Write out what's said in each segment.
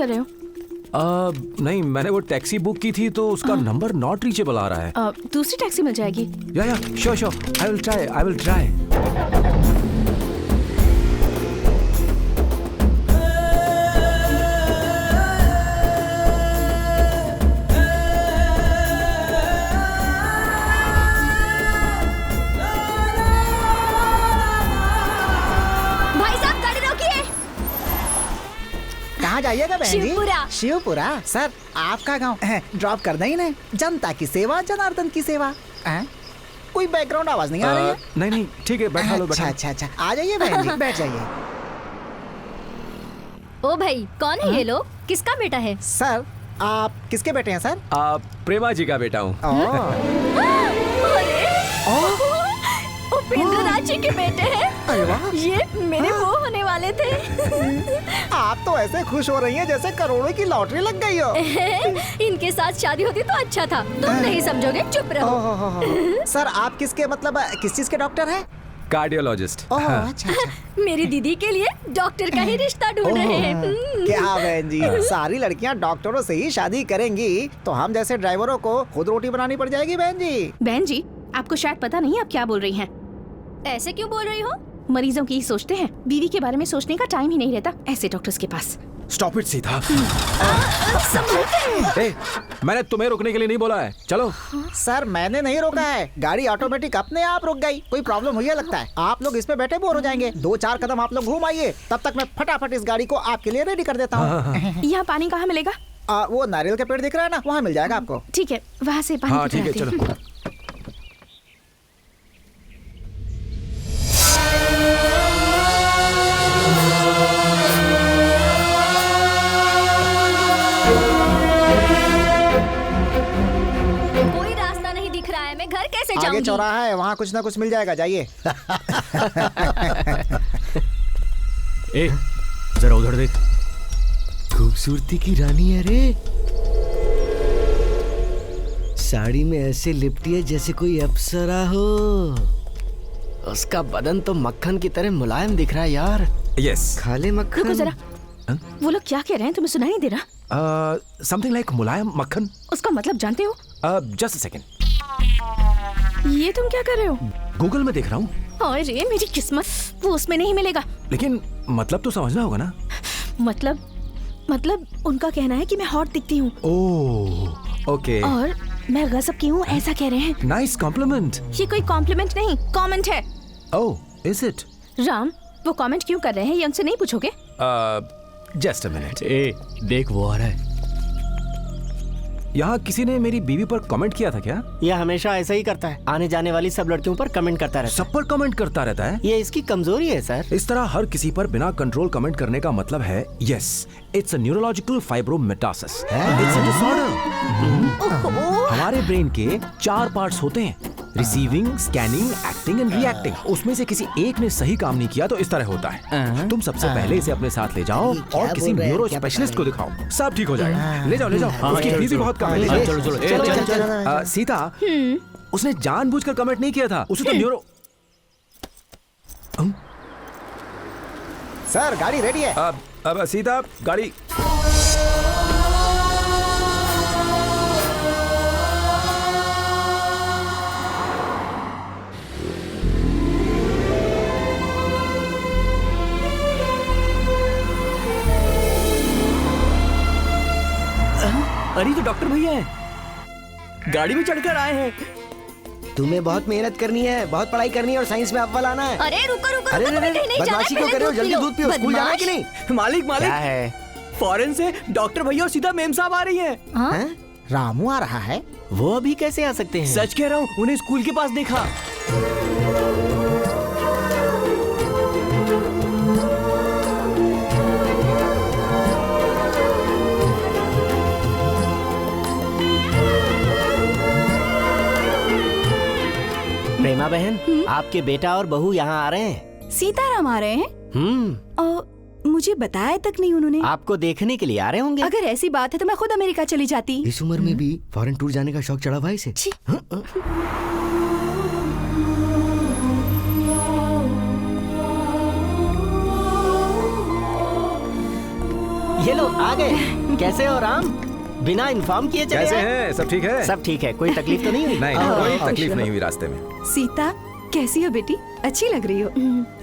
कर रहे हो? नहीं, मैंने वो टैक्सी बुक की थी तो उसका नंबर नॉट रीचेबल आ रहा है। दूसरी टैक्सी मिल जाएगी? या श्योर, आई विल ट्राई। कहाँ जाइएगा बहन जी? शिवपुरा। शिवपुरा? सर आपका गांव ड्रॉप कर दें इन्हें। जनता की सेवा जनार्दन की सेवा। कोई बैकग्राउंड आवाज नहीं आ रही है? नहीं, ठीक है, बैठा लो। अच्छा, आ जाइए बहन जी, बैठ जाइए। ओ भाई, कौन है ये लोग? किसका बेटा है? सर आप किसके बेटे हैं सर? प्रेमा जी का बेटा हूँ। उपेंद्र नाथ जी के बेटे हैं। अरे वाह, ये मेरे वो होने वाले थे। आप तो ऐसे खुश हो रही हैं जैसे करोड़ों की लॉटरी लग गई हो। इनके साथ शादी होती तो अच्छा था। तुम नहीं समझोगे, चुप रहो। सर आप किसके मतलब किस चीज के डॉक्टर हैं? कार्डियोलॉजिस्ट। अच्छा। मेरी दीदी के लिए डॉक्टर का ही रिश्ता ढूंढ रहे हैं। क्या बहन जी, सारी लड़कियां डॉक्टरों से ही शादी करेंगी तो हम जैसे ड्राइवरों को खुद रोटी बनानी पड़ जाएगी बहन जी। बहन जी, आपको शायद पता नहीं आप क्या बोल रही हैं। ऐसे क्यों बोल रही हो? मरीजों की ही सोचते हैं, बीवी के बारे में सोचने का टाइम ही नहीं रहता ऐसे डॉक्टर्स के पास। Stop it Sita. मैंने तुम्हें रोकने के लिए नहीं बोला है, चलो। सर मैंने नहीं रोका है, गाड़ी ऑटोमेटिक अपने आप रुक गई। कोई प्रॉब्लम हुई है लगता है। आप लोग इस पे बैठे बोर हो जाएंगे। 2-4 कदम आप लोग घूम आइए, तब तक मैं फटाफट इस गाड़ी को आपके लिए रेडी कर देता हूँ। यहाँ पानी कहाँ मिलेगा? वो नारियल का पेड़ दिख रहा है ना, वहाँ मिल जाएगा आपको। ठीक है, वहाँ से पानी। हाँ ठीक है, चलो। कोई रास्ता नहीं दिख रहा है, मैं घर कैसे जाऊंगी? आगे चौराहा है, वहाँ कुछ ना कुछ मिल जाएगा, जाइए। ए, जरा उधर देख। खूबसूरती की रानी है रे। साड़ी में ऐसे लिपटी है जैसे कोई अप्सरा हो। उसका बदन तो मक्खन की तरह मुलायम दिख रहा है यार। यस। खा ले मक्खन। रुको जरा, वो लोग क्या कह रहे हैं? तुम्हें सुनाई नहीं दे रहा? समथिंग लाइक मुलायम मक्खन। उसका मतलब जानते हो? Just a second. ये तुम क्या कर रहे हो? गूगल में देख रहा हूँ। अरे मेरी किस्मत, वो उसमें नहीं मिलेगा। लेकिन मतलब तो समझना होगा ना। मतलब उनका कहना है कि मैं हॉट दिखती हूँ। Oh okay. और मैं गजब की हूँ, ऐसा कह रहे हैं। Nice compliment. ये कोई कॉम्प्लीमेंट नहीं, कमेंट है। Oh is it? राम, वो कमेंट क्यों कर रहे हैं ये उनसे नहीं पूछोगे? Just a minute. ए, देख वो आ रहा है। यहाँ किसी ने मेरी बीवी पर कमेंट किया था क्या? यह हमेशा ऐसा ही करता है, आने जाने वाली सब लड़कियों पर कमेंट करता रहता है। सब पर कमेंट करता रहता है? ये इसकी कमजोरी है सर। इस तरह हर किसी पर बिना कंट्रोल कमेंट करने का मतलब है yes, it's a neurological fibromatosis. It's a disorder. हमारे ब्रेन के 4 पार्ट्स होते हैं, receiving, scanning, acting and reacting. उसमें से किसी एक ने सही काम नहीं किया तो इस तरह होता है। तुम सबसे पहले इसे अपने साथ ले जाओ और किसी न्यूरो स्पेशलिस्ट को दिखाओ, सब ठीक हो जाएगा। ले जाओ। उसकी फीस भी बहुत कम है। चलो। सीता, उसने जानबूझकर कमेंट नहीं किया था, उसे तो न्यूरो। सर गाड़ी रेडी है। अब सीता, गाड़ी। अरे तो डॉक्टर भैया है, गाड़ी में चढ़कर आए हैं। तुम्हें बहुत मेहनत करनी है, बहुत पढ़ाई करनी है और साइंस में अव्वल आना है। अरे रुको, अरे बदमाशी क्यों कर रहे हो? जल्दी दूध पियो, स्कूल जाना है कि नहीं? मालिक क्या है? फॉरेन से डॉक्टर भैया और सीधा मेम साहब आ रही हैं। हैं? रामू आ रहा है? वो अभी कैसे आ सकते हैं? सच कह रहा हूँ, उन्हें स्कूल के पास देखा। प्रेमा बहन, आपके बेटा और बहू यहाँ आ रहे हैं। सीताराम आ रहे हैं? मुझे बताया तक नहीं उन्होंने। आपको देखने के लिए आ रहे होंगे। अगर ऐसी बात है तो मैं खुद अमेरिका चली जाती। इस उम्र में भी फॉरेन टूर जाने का शौक चढ़ा भाई से। ये लो, आ गए। कैसे हो राम? बिना इन्फॉर्म किए चले कैसे आए? हैं? सब ठीक है? सब ठीक है, कोई तकलीफ तो नहीं हुई? नहीं, कोई तकलीफ नहीं हुई रास्ते में। सीता कैसी हो बेटी? अच्छी लग रही हो।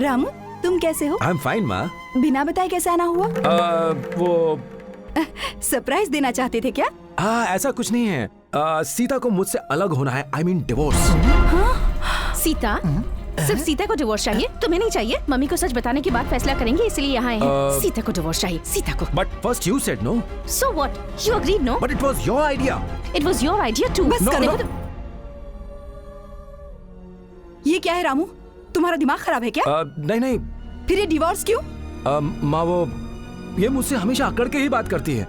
रामू तुम कैसे हो? आई एम फाइन माँ। बिना बताए कैसे आना हुआ? वो सरप्राइज देना चाहते थे क्या? ऐसा कुछ नहीं है। सीता को मुझसे अलग होना है। I mean divorce. सीता, सिर्फ सीता को डिवोर्स चाहिए, तुम्हें नहीं चाहिए? मम्मी को सच बताने के बाद फैसला करेंगे, इसलिए यहाँ आए हैं। सीता को डिवोर्स चाहिए, सीता को। But first you said no. So what? You agreed, no? But it was your idea. It was your idea too. बस कर देखो दो। ये क्या है रामू? तुम्हारा दिमाग खराब है क्या? नहीं नहीं फिर ये डिवोर्स क्यों? माँ, वो ये मुझसे हमेशा अकड़ के ही बात करती है।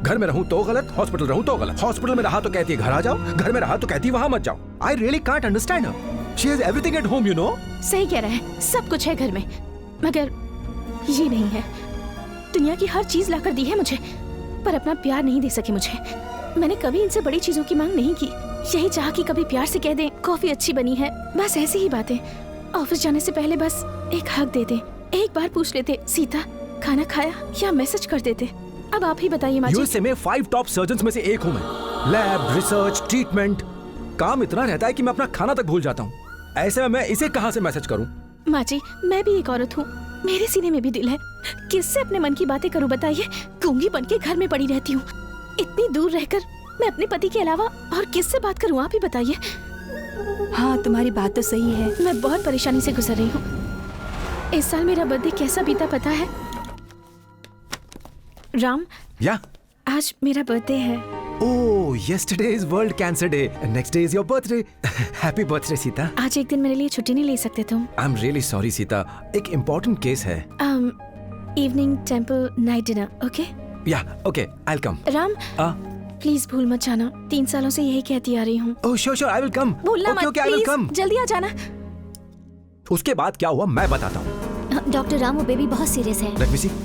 घर में रहूं तो गलत, हॉस्पिटल रहूं तो गलत। हॉस्पिटल में रहा तो कहती है घर आ जाओ, घर में रहा तो कहती है वहां मत जाओ। I really can't understand her. She has everything at home, you know. सही कह रहा है, सब कुछ है घर में, मगर ये नहीं है। दुनिया की हर चीज लाकर दी है मुझे, पर अपना प्यार नहीं दे सके मुझे। मैंने कभी इनसे बड़ी चीजों की मांग नहीं की। यही चाहा कि कभी प्यार से कह दें कॉफी अच्छी बनी है, बस ऐसी ही बातें। ऑफिस जाने से पहले बस एक हक दे दे, एक बार पूछ लेते सीता खाना खाया, या मैसेज कर देते। अब आप ही बताइए माँ जी। यूएसए में 5 टॉप सर्जन्स में से एक हूं मैं। लैब, रिसर्च, ट्रीटमेंट, काम इतना रहता है कि मैं अपना खाना तक भूल जाता हूँ। ऐसे में मैं इसे कहाँ से मैसेज करूँ? माँ जी, मैं भी एक औरत हूँ, मेरे सीने में भी दिल है। किससे अपने मन की बातें करूँ बताइए? गूंगी बन के घर में पड़ी रहती हूँ। इतनी दूर रहकर मैं अपने पति के अलावा और किससे बात करूँ, आप ही बताइए। हाँ तुम्हारी बात तो सही है। मैं बहुत परेशानी से गुजर रही हूँ। इस साल मेरा बर्थडे कैसा बीता पता है? राम, या आज मेरा बर्थडे है। ओह, yesterday is World Cancer Day and next day is your birthday. Happy birthday Sita. आज एक दिन मेरे लिए छुट्टी नहीं ले सकते तुम? I'm really sorry सीता, एक important केस है। Evening temple night dinner, okay? Yeah, okay, I'll come. Ram, please भूल मत जाना। 3 सालों से यही कहती आ रही हूँ। Oh sure, I will come. भूलना Okay, मत, okay, I will please come. जल्दी आ जाना। उसके बाद क्या हुआ मैं बताता हूँ। डॉक्टर राम, वो बेबी बहुत सीरियस है। Let me see.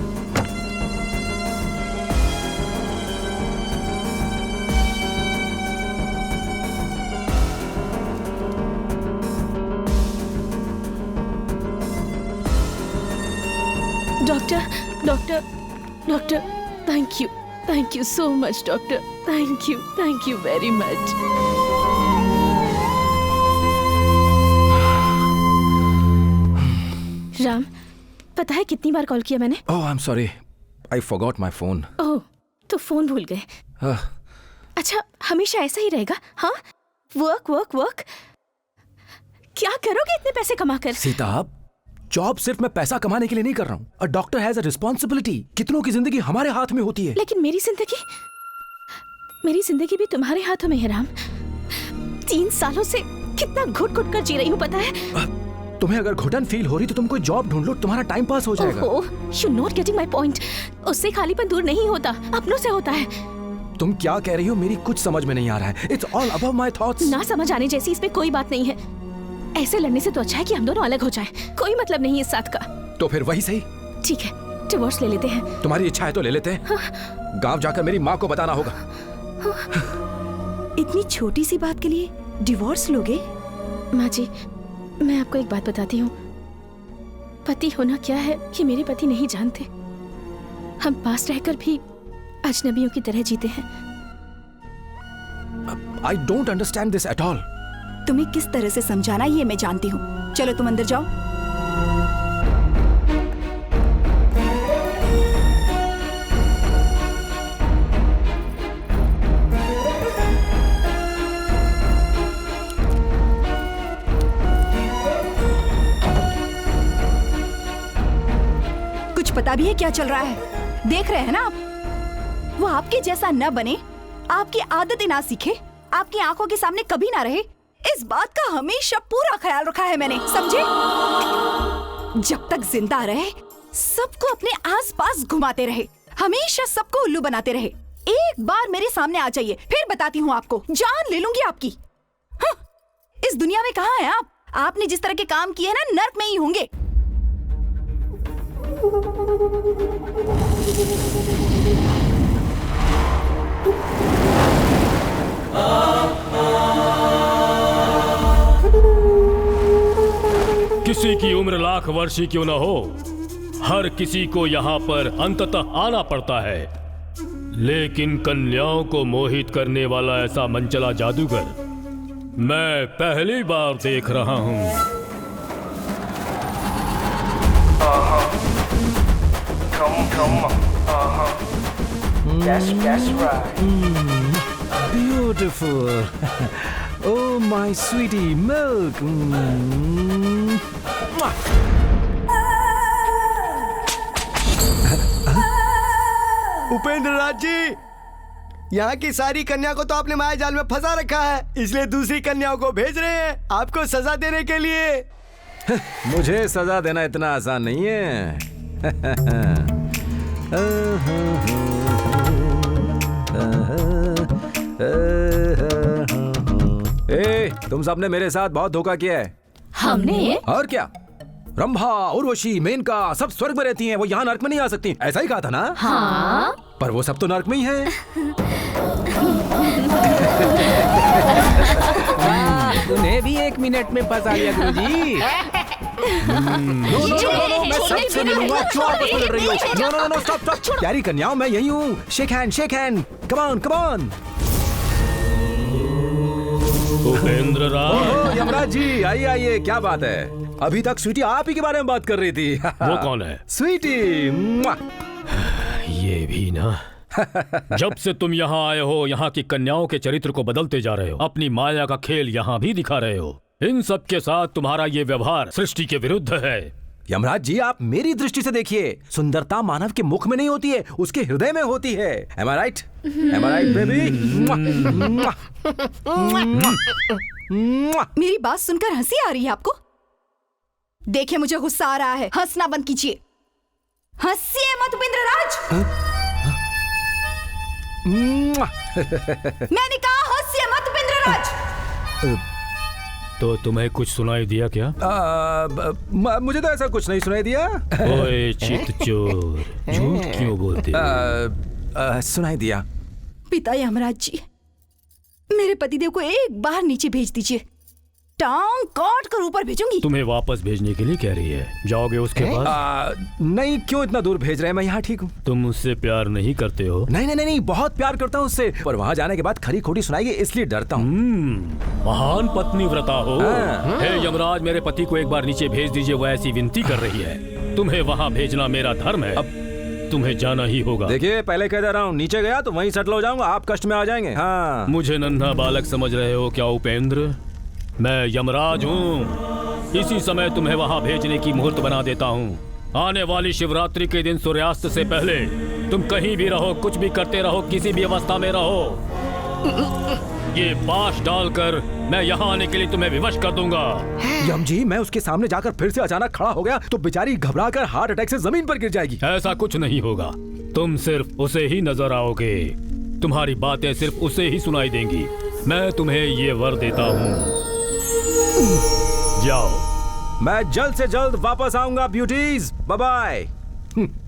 Doctor, thank you so much, doctor. Thank you very much. Ram, पता है कितनी बार कॉल किया मैंने? Oh, I'm sorry. I forgot my phone. ओह, तो फोन भूल गए। अच्छा, हमेशा ऐसा ही रहेगा? हाँ, वर्क। क्या करोगे इतने पैसे कमाकर? सीता, जॉब सिर्फ मैं पैसा कमाने के लिए नहीं कर रहा हूँ। A doctor has a responsibility. कितनों की जिंदगी हमारे हाथ में होती है। लेकिन मेरी जिंदगी भी तुम्हारे हाथों में है राम। 3 सालों से कितना घुट कर जी रही हूँ पता है? तुम्हें अगर घुटन फील हो रही तो तुम कोई जॉब ढूंढ लो, तुम्हारा टाइम पास हो जाएगा। You're not getting my point. उससे खालीपन दूर नहीं होता, अपनों से होता है। तुम क्या कह रही हो मेरी कुछ समझ में नहीं आ रहा है। It's all above my thoughts. ना समझ आने जैसी इसमें कोई बात नहीं है। ऐसे लड़ने से तो अच्छा है कि हम दोनों अलग हो जाएं। कोई मतलब नहीं इस साथ का। तो फिर वही सही। ठीक है, डिवोर्स ले लेते हैं। तुम्हारी इच्छा है तो ले लेते हैं। गांव जाकर मेरी माँ को बताना होगा। इतनी छोटी सी बात के लिए डिवोर्स लोगे? माँ जी, मैं आपको एक बात बताती हूँ। पति होना क्या है ये मेरे पति नहीं जानते। हम पास रहकर भी अजनबियों की तरह जीते हैं। I don't understand this at all. तुम्हें किस तरह से समझाना ये मैं जानती हूँ। चलो तुम अंदर जाओ। कुछ पता भी है क्या चल रहा है? देख रहे हैं ना आप? वो आपके जैसा न बने, आपकी आदतें ना सीखे, आपकी आंखों के सामने कभी ना रहे, इस बात का हमेशा पूरा ख्याल रखा है मैंने, समझे? जब तक जिंदा रहे सबको अपने आसपास घुमाते रहे, हमेशा सबको उल्लू बनाते रहे। एक बार मेरे सामने आ जाइए, फिर बताती हूँ आपको, जान ले लूंगी आपकी। हाँ, इस दुनिया में कहाँ हैं आप? आपने जिस तरह के काम किए हैं ना, नर्क में ही होंगे। किसी की उम्र लाख वर्ष ही क्यों न हो, हर किसी को यहाँ पर अंततः आना पड़ता है। लेकिन कन्याओं को मोहित करने वाला ऐसा मनचला जादूगर मैं पहली बार देख रहा हूँ। That's right. Beautiful. Oh my sweetie milk. Upendra Raj ji, यहाँ की सारी कन्या को तो आपने माया जाल में फंसा रखा है, इसलिए दूसरी कन्याओं को भेज रहे हैं आपको सजा देने के लिए। मुझे सजा देना इतना आसान नहीं है। ए, तुम सबने मेरे साथ बहुत धोखा किया है। हमने? और क्या, रंभा, उर्वशी, मेनका सब स्वर्ग में रहती हैं, वो यहाँ नर्क में नहीं आ सकती। ऐसा ही कहा था ना? हाँ। पर वो सब तो नर्क में ही हैं। उन्हें भी 1 मिनट में फंसा लिया गुरुजी। नो, मैं सबसे मिलूंगा। क्यों आपस में लड़ रही हो? No, stop. प्यारी कन्याओं, मैं यही हूँ। Shake hand. Come on. Upendra Raj. Yamraj ji, आइए, क्या बात है? अभी तक स्वीटी आप ही के बारे में बात कर रही थी। वो कौन है? स्वीटी। ये भी ना। जब से तुम यहाँ आए हो, यहाँ की कन्याओं के चरित्र को बदलते जा रहे हो, अपनी माया का खेल यहाँ भी दिखा रहे हो। इन सब के साथ तुम्हारा ये व्यवहार सृष्टि के विरुद्ध है। यमराज जी, आप मेरी दृष्टि से देखिए, सुंदरता मानव के मुख में नहीं होती है, उसके हृदय में होती है। Am I right? बेबी? मेरी बात सुनकर हंसी आ रही है आपको? देखिए, मुझे गुस्सा आ रहा है, हंसना बंद कीजिए। हंसिए मत उपेंद्र राज। मैंने कहा हंसिए मत उपेंद्र राज। तो तुम्हें कुछ सुनाई दिया क्या? मुझे तो ऐसा कुछ नहीं सुनाई दिया। ओए चित्तचोर, झूठ क्यों बोलते? सुनाई दिया। पिता यमराज जी, मेरे पतिदेव को एक बार नीचे भेज दीजिए, टांग काट कर ऊपर भेजूंगी। तुम्हें वापस भेजने के लिए कह रही है, जाओगे उसके पास? नहीं, क्यों इतना दूर भेज रहे हैं? मैं यहाँ ठीक हूँ। तुम मुझसे प्यार नहीं करते हो? नहीं, बहुत प्यार करता हूँ उससे, पर वहाँ जाने के बाद खरी खोटी सुनाएगी, इसलिए डरता हूँ। महान पत्नी व्रता हो। हे यमराज, मेरे पति को एक बार नीचे भेज दीजिए, वो ऐसी विनती कर रही है। तुम्हें वहाँ भेजना मेरा धर्म है, अब तुम्हें जाना ही होगा। देखिए, पहले कह दे रहा हूँ, नीचे गया तो वहीं सेटल हो जाऊंगा, आप कष्ट में आ जाएंगे। हाँ। मुझे नन्हा बालक समझ रहे हो क्या उपेंद्र? मैं यमराज हूँ। इसी समय तुम्हें वहाँ भेजने की मुहूर्त बना देता हूँ। आने वाली शिवरात्रि के दिन सूर्यास्त से पहले तुम कहीं भी रहो, कुछ भी करते रहो, किसी भी अवस्था में रहो, ये पाश डालकर मैं यहाँ आने के लिए तुम्हें विवश कर दूंगा। यम जी, मैं उसके सामने जाकर फिर से अचानक खड़ा हो गया तो बेचारी घबराकर हार्ट अटैक से जमीन पर गिर जाएगी। ऐसा कुछ नहीं होगा, तुम सिर्फ उसे ही नजर आओगे, तुम्हारी बातें सिर्फ उसे ही सुनाई देंगी। मैं तुम्हें ये वर देता हूँ, जाओ। मैं जल्द से जल्द वापस आऊंगा ब्यूटीज, बाय बाय।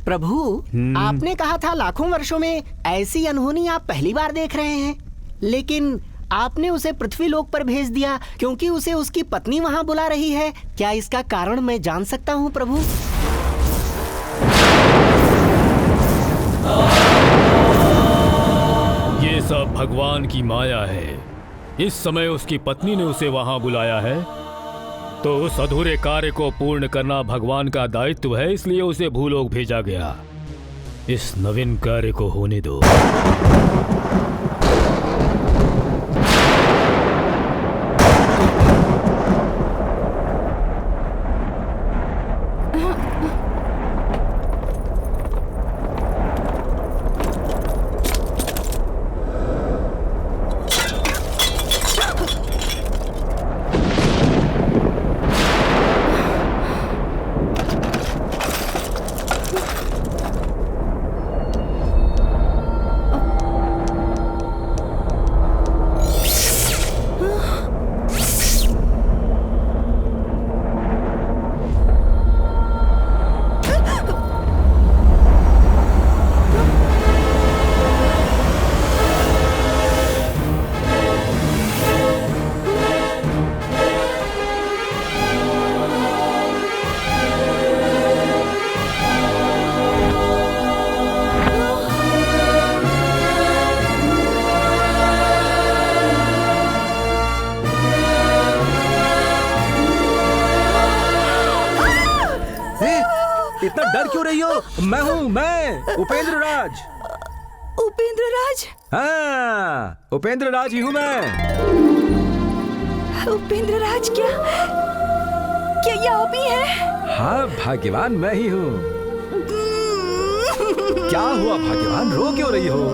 प्रभु, आपने कहा था लाखों वर्षों में ऐसी अनहोनी आप पहली बार देख रहे हैं, लेकिन आपने उसे पृथ्वी लोक पर भेज दिया क्योंकि उसे उसकी पत्नी वहां बुला रही है। क्या इसका कारण मैं जान सकता हूं प्रभु? ये सब भगवान की माया है। इस समय उसकी पत्नी ने उसे वहां बुलाया है, तो उस अधूरे कार्य को पूर्ण करना भगवान का दायित्व है, इसलिए उसे भूलोक भेजा गया। इस नवीन कार्य को होने दो। इतना डर क्यों रही हो? मैं उपेंद्र राज। उपेंद्र राज? हाँ, उपेंद्र राज ही हूँ मैं। उपेंद्र राज क्या ये आप ही हैं? हाँ भाग्यवान मैं ही हूँ। क्या हुआ भाग्यवान, रो क्यों रही हो?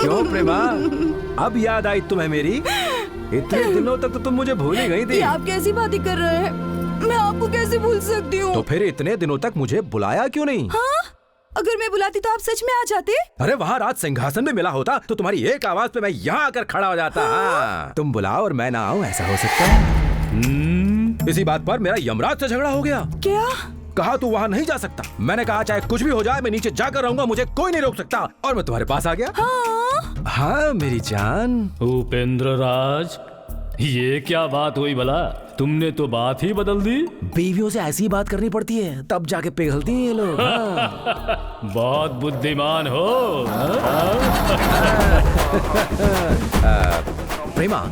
क्यों प्रेमा, अब याद आई तुम्हें मेरी? इतने दिनों तक तो तुम मुझे भूल ही गई थी। ये आप कैसी बातें कर रहे हैं? मैं आपको कैसे भूल सकती हूँ? तो फिर इतने दिनों तक मुझे बुलाया क्यों नहीं? हाँ? अगर मैं बुलाती तो आप सच में आ जाते? अरे वहाँ रात सिंहासन में मिला होता तो तुम्हारी एक आवाज पे मैं यहाँ आकर खड़ा हो जाता। हाँ। तुम बुलाओ और मैं ना आऊँ, ऐसा हो सकता है? इसी बात पर मेरा यमराज से झगड़ा हो गया। क्या? कहा तू वहाँ नहीं जा सकता। मैंने कहा चाहे कुछ भी हो जाए मैं नीचे जाकर रहूंगा, मुझे कोई नहीं रोक सकता। और मैं तुम्हारे पास आ गया। हाँ मेरी जान। उपेंद्र राज, ये क्या बात हुई भला? तुमने तो बात ही बदल दी। बीवियों से ऐसी बात करनी पड़ती है, तब जाके पिघलती हैं ये लोग। हाँ। बहुत बुद्धिमान हो। प्रेमा,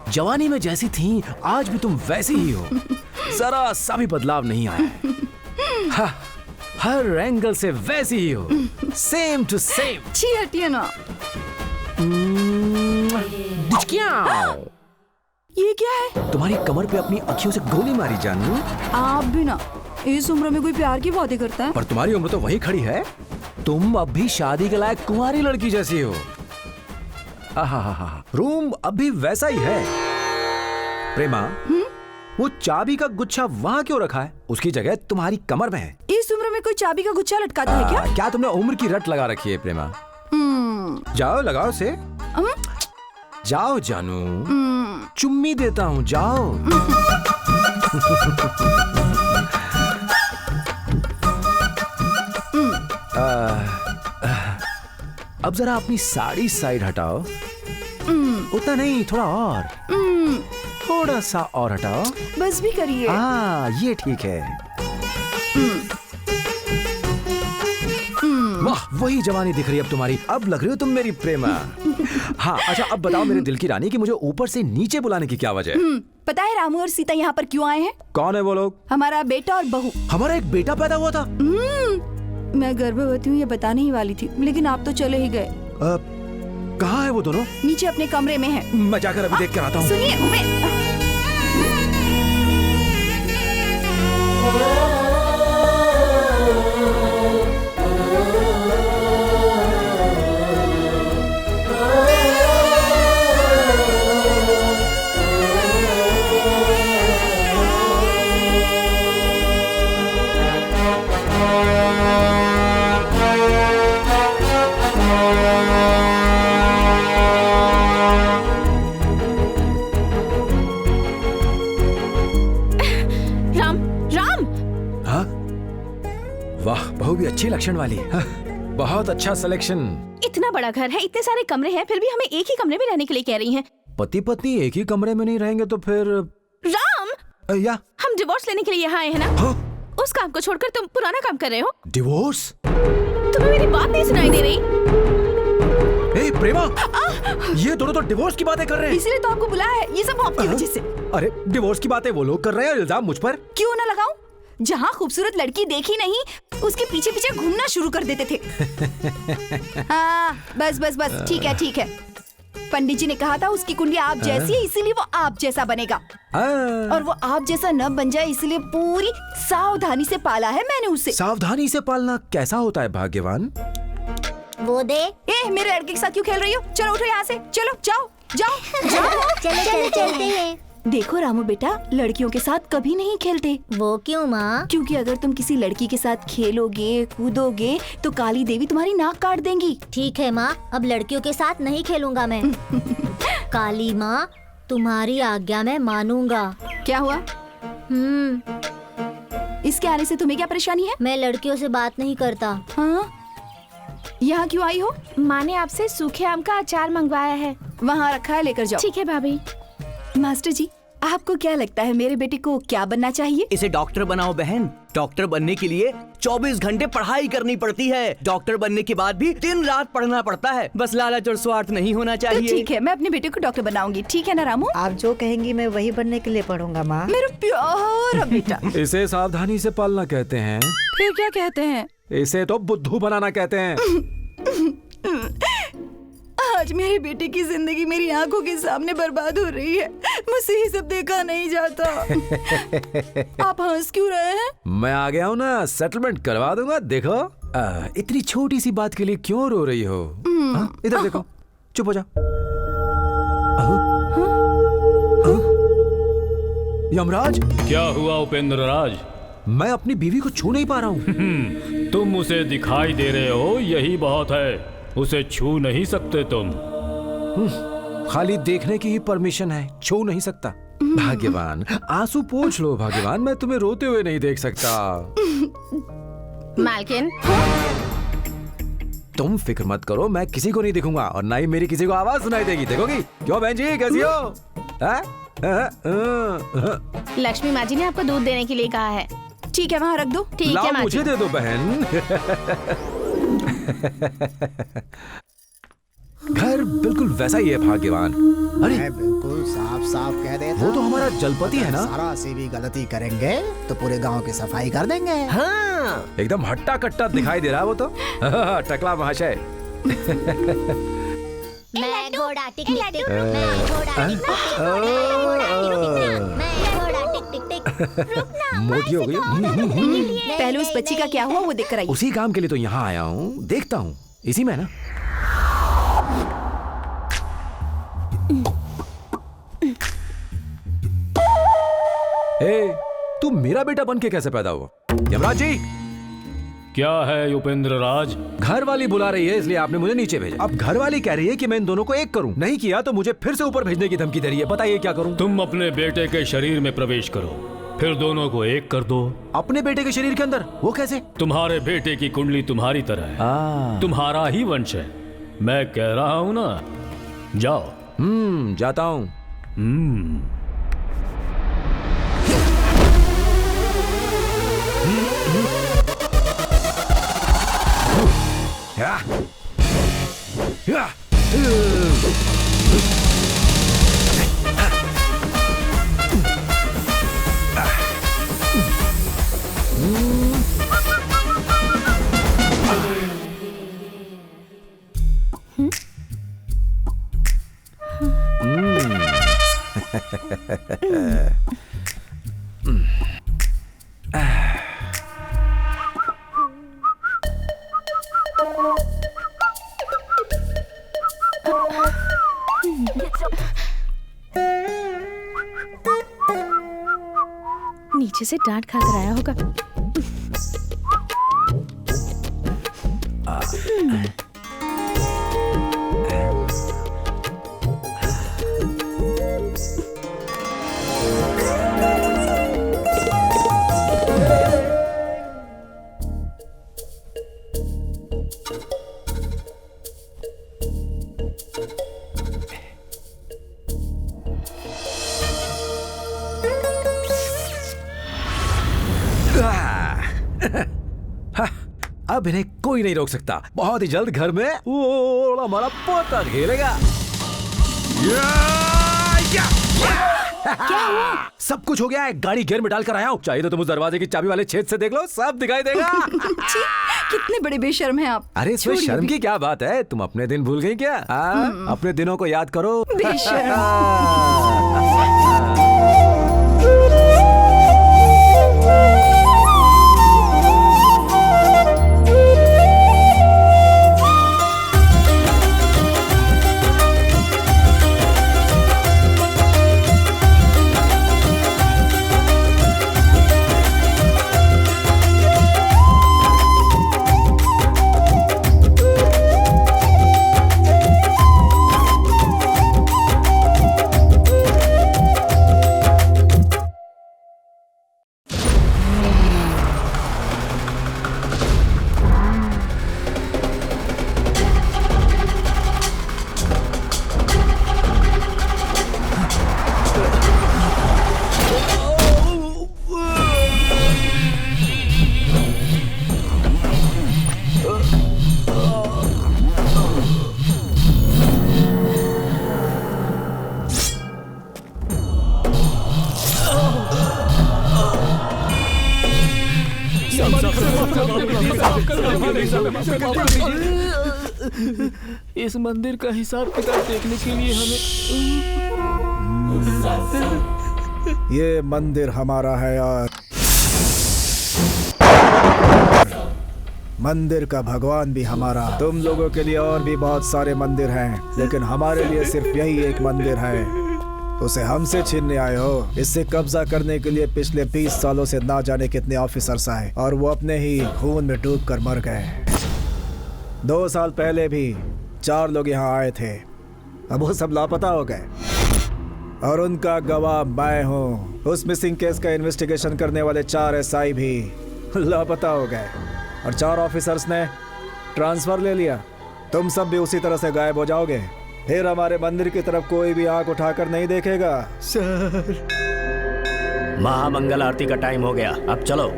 जवानी में जैसी थी आज भी तुम वैसी ही हो। जरा सा भी बदलाव नहीं आया। हाँ, हर एंगल से वैसी ही हो, सेम टू सेम। छी हटिए ना। ये क्या है? तुम्हारी कमर पे अपनी अखियों से गोली मारी जानू। आप भी ना इस उम्र में कोई प्यार की बातें करता है? पर तुम्हारी उम्र तो वही खड़ी है। तुम अब भी शादी के लायक कुंवारी लड़की जैसी हो। रूम अभी वैसा ही है। प्रेमा, वो चाबी का गुच्छा वहाँ क्यों रखा है? उसकी जगह तुम्हारी कमर में है। इस उम्र में कोई चाबी का गुच्छा लटकाता है क्या? क्या तुमने उम्र की रट लगा रखी है प्रेमा? जाओ लगाओ से। जाओ जानू, चुम्मी देता हूँ, जाओ। अब जरा अपनी साड़ी साइड हटाओ। उतना नहीं, थोड़ा और, थोड़ा सा और हटाओ। बस भी करिए। हाँ ये ठीक है। वाह, वही जवानी दिख रही है अब तुम्हारी। अब लग रही हो तुम मेरी प्रेमा। हाँ अच्छा, अब बताओ मेरे दिल की रानी कि मुझे ऊपर से नीचे बुलाने की क्या वजह है? पता है रामू और सीता यहाँ पर क्यों आए हैं? कौन है वो लोग? हमारा बेटा और बहू। हमारा एक बेटा पैदा हुआ था। मैं गर्भवती हूँ ये बताने ही वाली थी, लेकिन आप तो चले ही गए। कहाँ है वो दोनों? नीचे अपने कमरे में है। मैं जाकर अभी देख कर आता हूँ। सुनिए, बहू भी अच्छी लक्षण वाली है। बहुत अच्छा सिलेक्शन। इतना बड़ा घर है, इतने सारे कमरे हैं, फिर भी हमें एक ही कमरे में रहने के लिए कह रही हैं। पति पत्नी एक ही कमरे में नहीं रहेंगे तो फिर? राम, या हम डिवोर्स लेने के लिए यहाँ आए हैं ना? हाँ? उस काम को छोड़कर तुम पुराना काम कर रहे हो। डिवोर्स? तुम्हें मेरी बात नहीं सुनाई दे रही? ए प्रेमा, ये दोनों तो डिवोर्स की बातें कर रहे हैं। इसलिए तो आपको बुलाया है, ये सब आपकी वजह से। अरे डिवोर्स की बातें वो लोग कर रहे हैं, इल्जाम मुझ पर क्यों ना लगाऊं? जहाँ खूबसूरत लड़की देखी नहीं उसके पीछे पीछे घूमना शुरू कर देते थे। हाँ, बस बस बस, ठीक है ठीक है। पंडित जी ने कहा था उसकी कुंडली आप जैसी है, इसीलिए वो आप जैसा बनेगा। और वो आप जैसा न बन जाए इसलिए पूरी सावधानी से पाला है मैंने उसे। सावधानी से पालना कैसा होता है भाग्यवान? वो दे। ए, मेरे लड़के के साथ क्यों खेल रही हो? चलो उठो यहाँ से, चलो जाओ जाओ जाओ। चलो चलते हैं। देखो रामू बेटा, लड़कियों के साथ कभी नहीं खेलते। वो क्यों माँ? क्योंकि अगर तुम किसी लड़की के साथ खेलोगे कूदोगे तो काली देवी तुम्हारी नाक काट देंगी। ठीक है माँ, अब लड़कियों के साथ नहीं खेलूंगा मैं। काली माँ, तुम्हारी आज्ञा मैं मानूंगा। क्या हुआ? इसके आने से तुम्हें क्या परेशानी है? मैं लड़कियों से बात नहीं करता। हाँ? यहाँ क्यों आई हो? माँ ने आपसे सूखे आम का अचार मंगवाया है। वहाँ रखा है, लेकर जाओ। ठीक है भाभी। मास्टर जी, आपको क्या लगता है मेरे बेटे को क्या बनना चाहिए? इसे डॉक्टर बनाओ बहन। डॉक्टर बनने के लिए 24 घंटे पढ़ाई करनी पड़ती है। डॉक्टर बनने के बाद भी दिन रात पढ़ना पड़ता है। बस लालच और स्वार्थ नहीं होना तो चाहिए। ठीक है, मैं अपने बेटे को डॉक्टर बनाऊंगी। ठीक है ना रामू? आप जो कहेंगी मैं वही बनने के लिए पढ़ूंगा माँ। मेरा प्यारा बेटा। इसे सावधानी से पालना कहते हैं। फिर क्या कहते हैं? इसे तो बुद्धू बनाना कहते हैं। आज मेरे बेटे की जिंदगी मेरी आंखों के सामने बर्बाद हो रही है। मुझसे ये सब देखा नहीं जाता। आप हंस क्यों रहे हैं? मैं आ गया हूँ ना, सेटलमेंट करवा दूंगा। देखो इतनी छोटी सी बात के लिए क्यों रो रही हो? इधर देखो, चुप हो जा। यमराज, क्या हुआ उपेंद्र राज? मैं अपनी बीवी को छू नहीं पा रहा हूँ। तुम उसे दिखाई दे रहे हो, यही बहुत है। उसे छू नहीं सकते तुम। खाली देखने की ही परमिशन है, छू नहीं सकता। भाग्यवान, आंसू पोंछ लो भाग्यवान, मैं तुम्हें रोते हुए नहीं देख सकता। मालकिन, तुम फिक्र मत करो, मैं किसी को नहीं दिखूंगा और ना ही मेरी किसी को आवाज सुनाई देगी। देखोगी? क्यों बहन जी, कैसी हो? लक्ष्मी माँ जी ने आपको दूध देने के लिए कहा है। ठीक है, वहाँ रख दो। ठीक है लाओ, माँ जी। मुझे दे दो बहन। घर बिल्कुल वैसा ही है भाग्यवान। अरे मैं बिल्कुल साफ साफ कह देता वो तो हमारा जलपति है ना। सारा से भी गलती करेंगे तो पूरे गांव की सफाई कर देंगे। हाँ, एकदम हट्टा कट्टा दिखाई दे रहा है वो तो। टकला महाशय। मैं घोड़ा टिक टिक टिक, मैं घोड़ा टिक टिक टिक, मैं घोड़ा टिक टिक टिक। मोटी हो गई। पहले उस बच्ची का क्या हुआ वो देख कर आइए। उसी काम के लिए तो यहाँ आया हूँ, देखता हूँ इसी में ना। ए, तू मेरा बेटा बन के कैसे पैदा हुआ? यमराज जी, क्या है उपेंद्र राज? घर वाली बुला रही है इसलिए आपने मुझे नीचे भेजा। अब घर वाली कह रही है कि मैं इन दोनों को एक करूं। नहीं किया तो मुझे फिर से ऊपर भेजने की धमकी दे रही है। बताइए क्या करूं? तुम अपने बेटे के शरीर में प्रवेश करो, फिर दोनों को एक कर दो। अपने बेटे के शरीर के अंदर? वो कैसे? तुम्हारे बेटे की कुंडली तुम्हारी तरह है, तुम्हारा ही वंश है। मैं कह रहा हूँ ना, जाओ। जाता हूँ। या, या, नीचे से डांट खाकर आया होगा। अब इन्हें कोई नहीं रोक सकता। बहुत ही जल्द घर में वो हमारा पोता खेलेगा। क्या हुआ? सब कुछ हो गया है, गाड़ी गियर में डालकर आया हूँ। चाहिए तो तुम उस दरवाजे की चाबी वाले छेद से देख लो, सब दिखाई देगा। कितने बड़े बेशर्म हैं आप। अरे इसमें शर्म की क्या बात है? तुम अपने दिन भूल गई क्या? अपने दिनों को याद करो। बेशर्म। इस मंदिर का हिसाब किताब देखने के लिए हमें ये मंदिर हमारा है और मंदिर का भगवान भी हमारा। तुम लोगों के लिए और भी बहुत सारे मंदिर हैं, लेकिन हमारे लिए सिर्फ यही एक मंदिर है। उसे हमसे छीनने आए हो। इससे कब्जा करने के लिए पिछले 20 सालों से ना जाने कितने ऑफिसर्स आए और वो अपने ही खून में डूब कर मर गए। 2 साल पहले भी 4 लोग यहाँ आए थे, अब वो सब लापता हो गए और उनका गवाह मैं हूँ। उस मिसिंग केस का इन्वेस्टिगेशन करने वाले 4 SI भी लापता हो गए और 4 ऑफिसर्स ने ट्रांसफर ले लिया। तुम सब भी उसी तरह से गायब हो जाओगे, फिर हमारे मंदिर की तरफ कोई भी आंख उठाकर नहीं देखेगा। सर, महामंगल आरती का टाइम हो गया, अब चलो।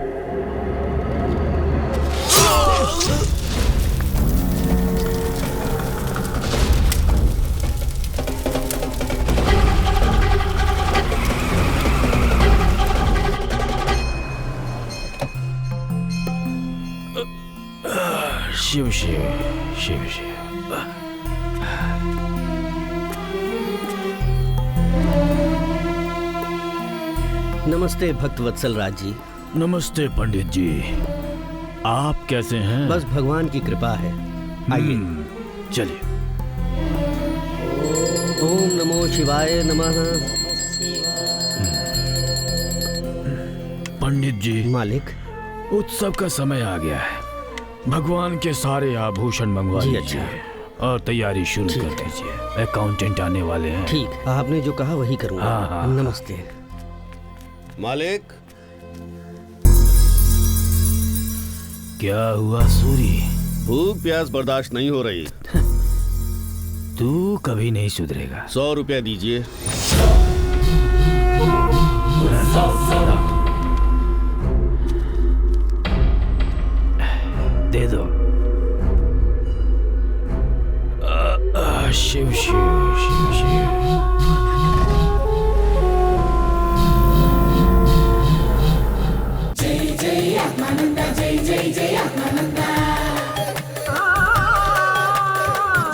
शिव शिव शिव शिव। नमस्ते भक्त वत्सल राज जी। नमस्ते पंडित जी, आप कैसे हैं? बस भगवान की कृपा है। आइए चलिए। ओम नमो शिवाय नमः। पंडित जी, मालिक, उत्सव का समय आ गया है। भगवान के सारे आभूषण मंगवा लीजिए और तैयारी शुरू कर दीजिए। अकाउंटेंट आने वाले हैं। ठीक, आपने जो कहा वही करूंगा। हाँ। नमस्ते मालिक। क्या हुआ सूरी? भूख प्यास बर्दाश्त नहीं हो रही। तू कभी नहीं सुधरेगा। 100 रुपया दीजिए। दे दो। शिव शिव शिव शिव। जय जय आत्मानंदा, जय जय जय आत्मानंदा,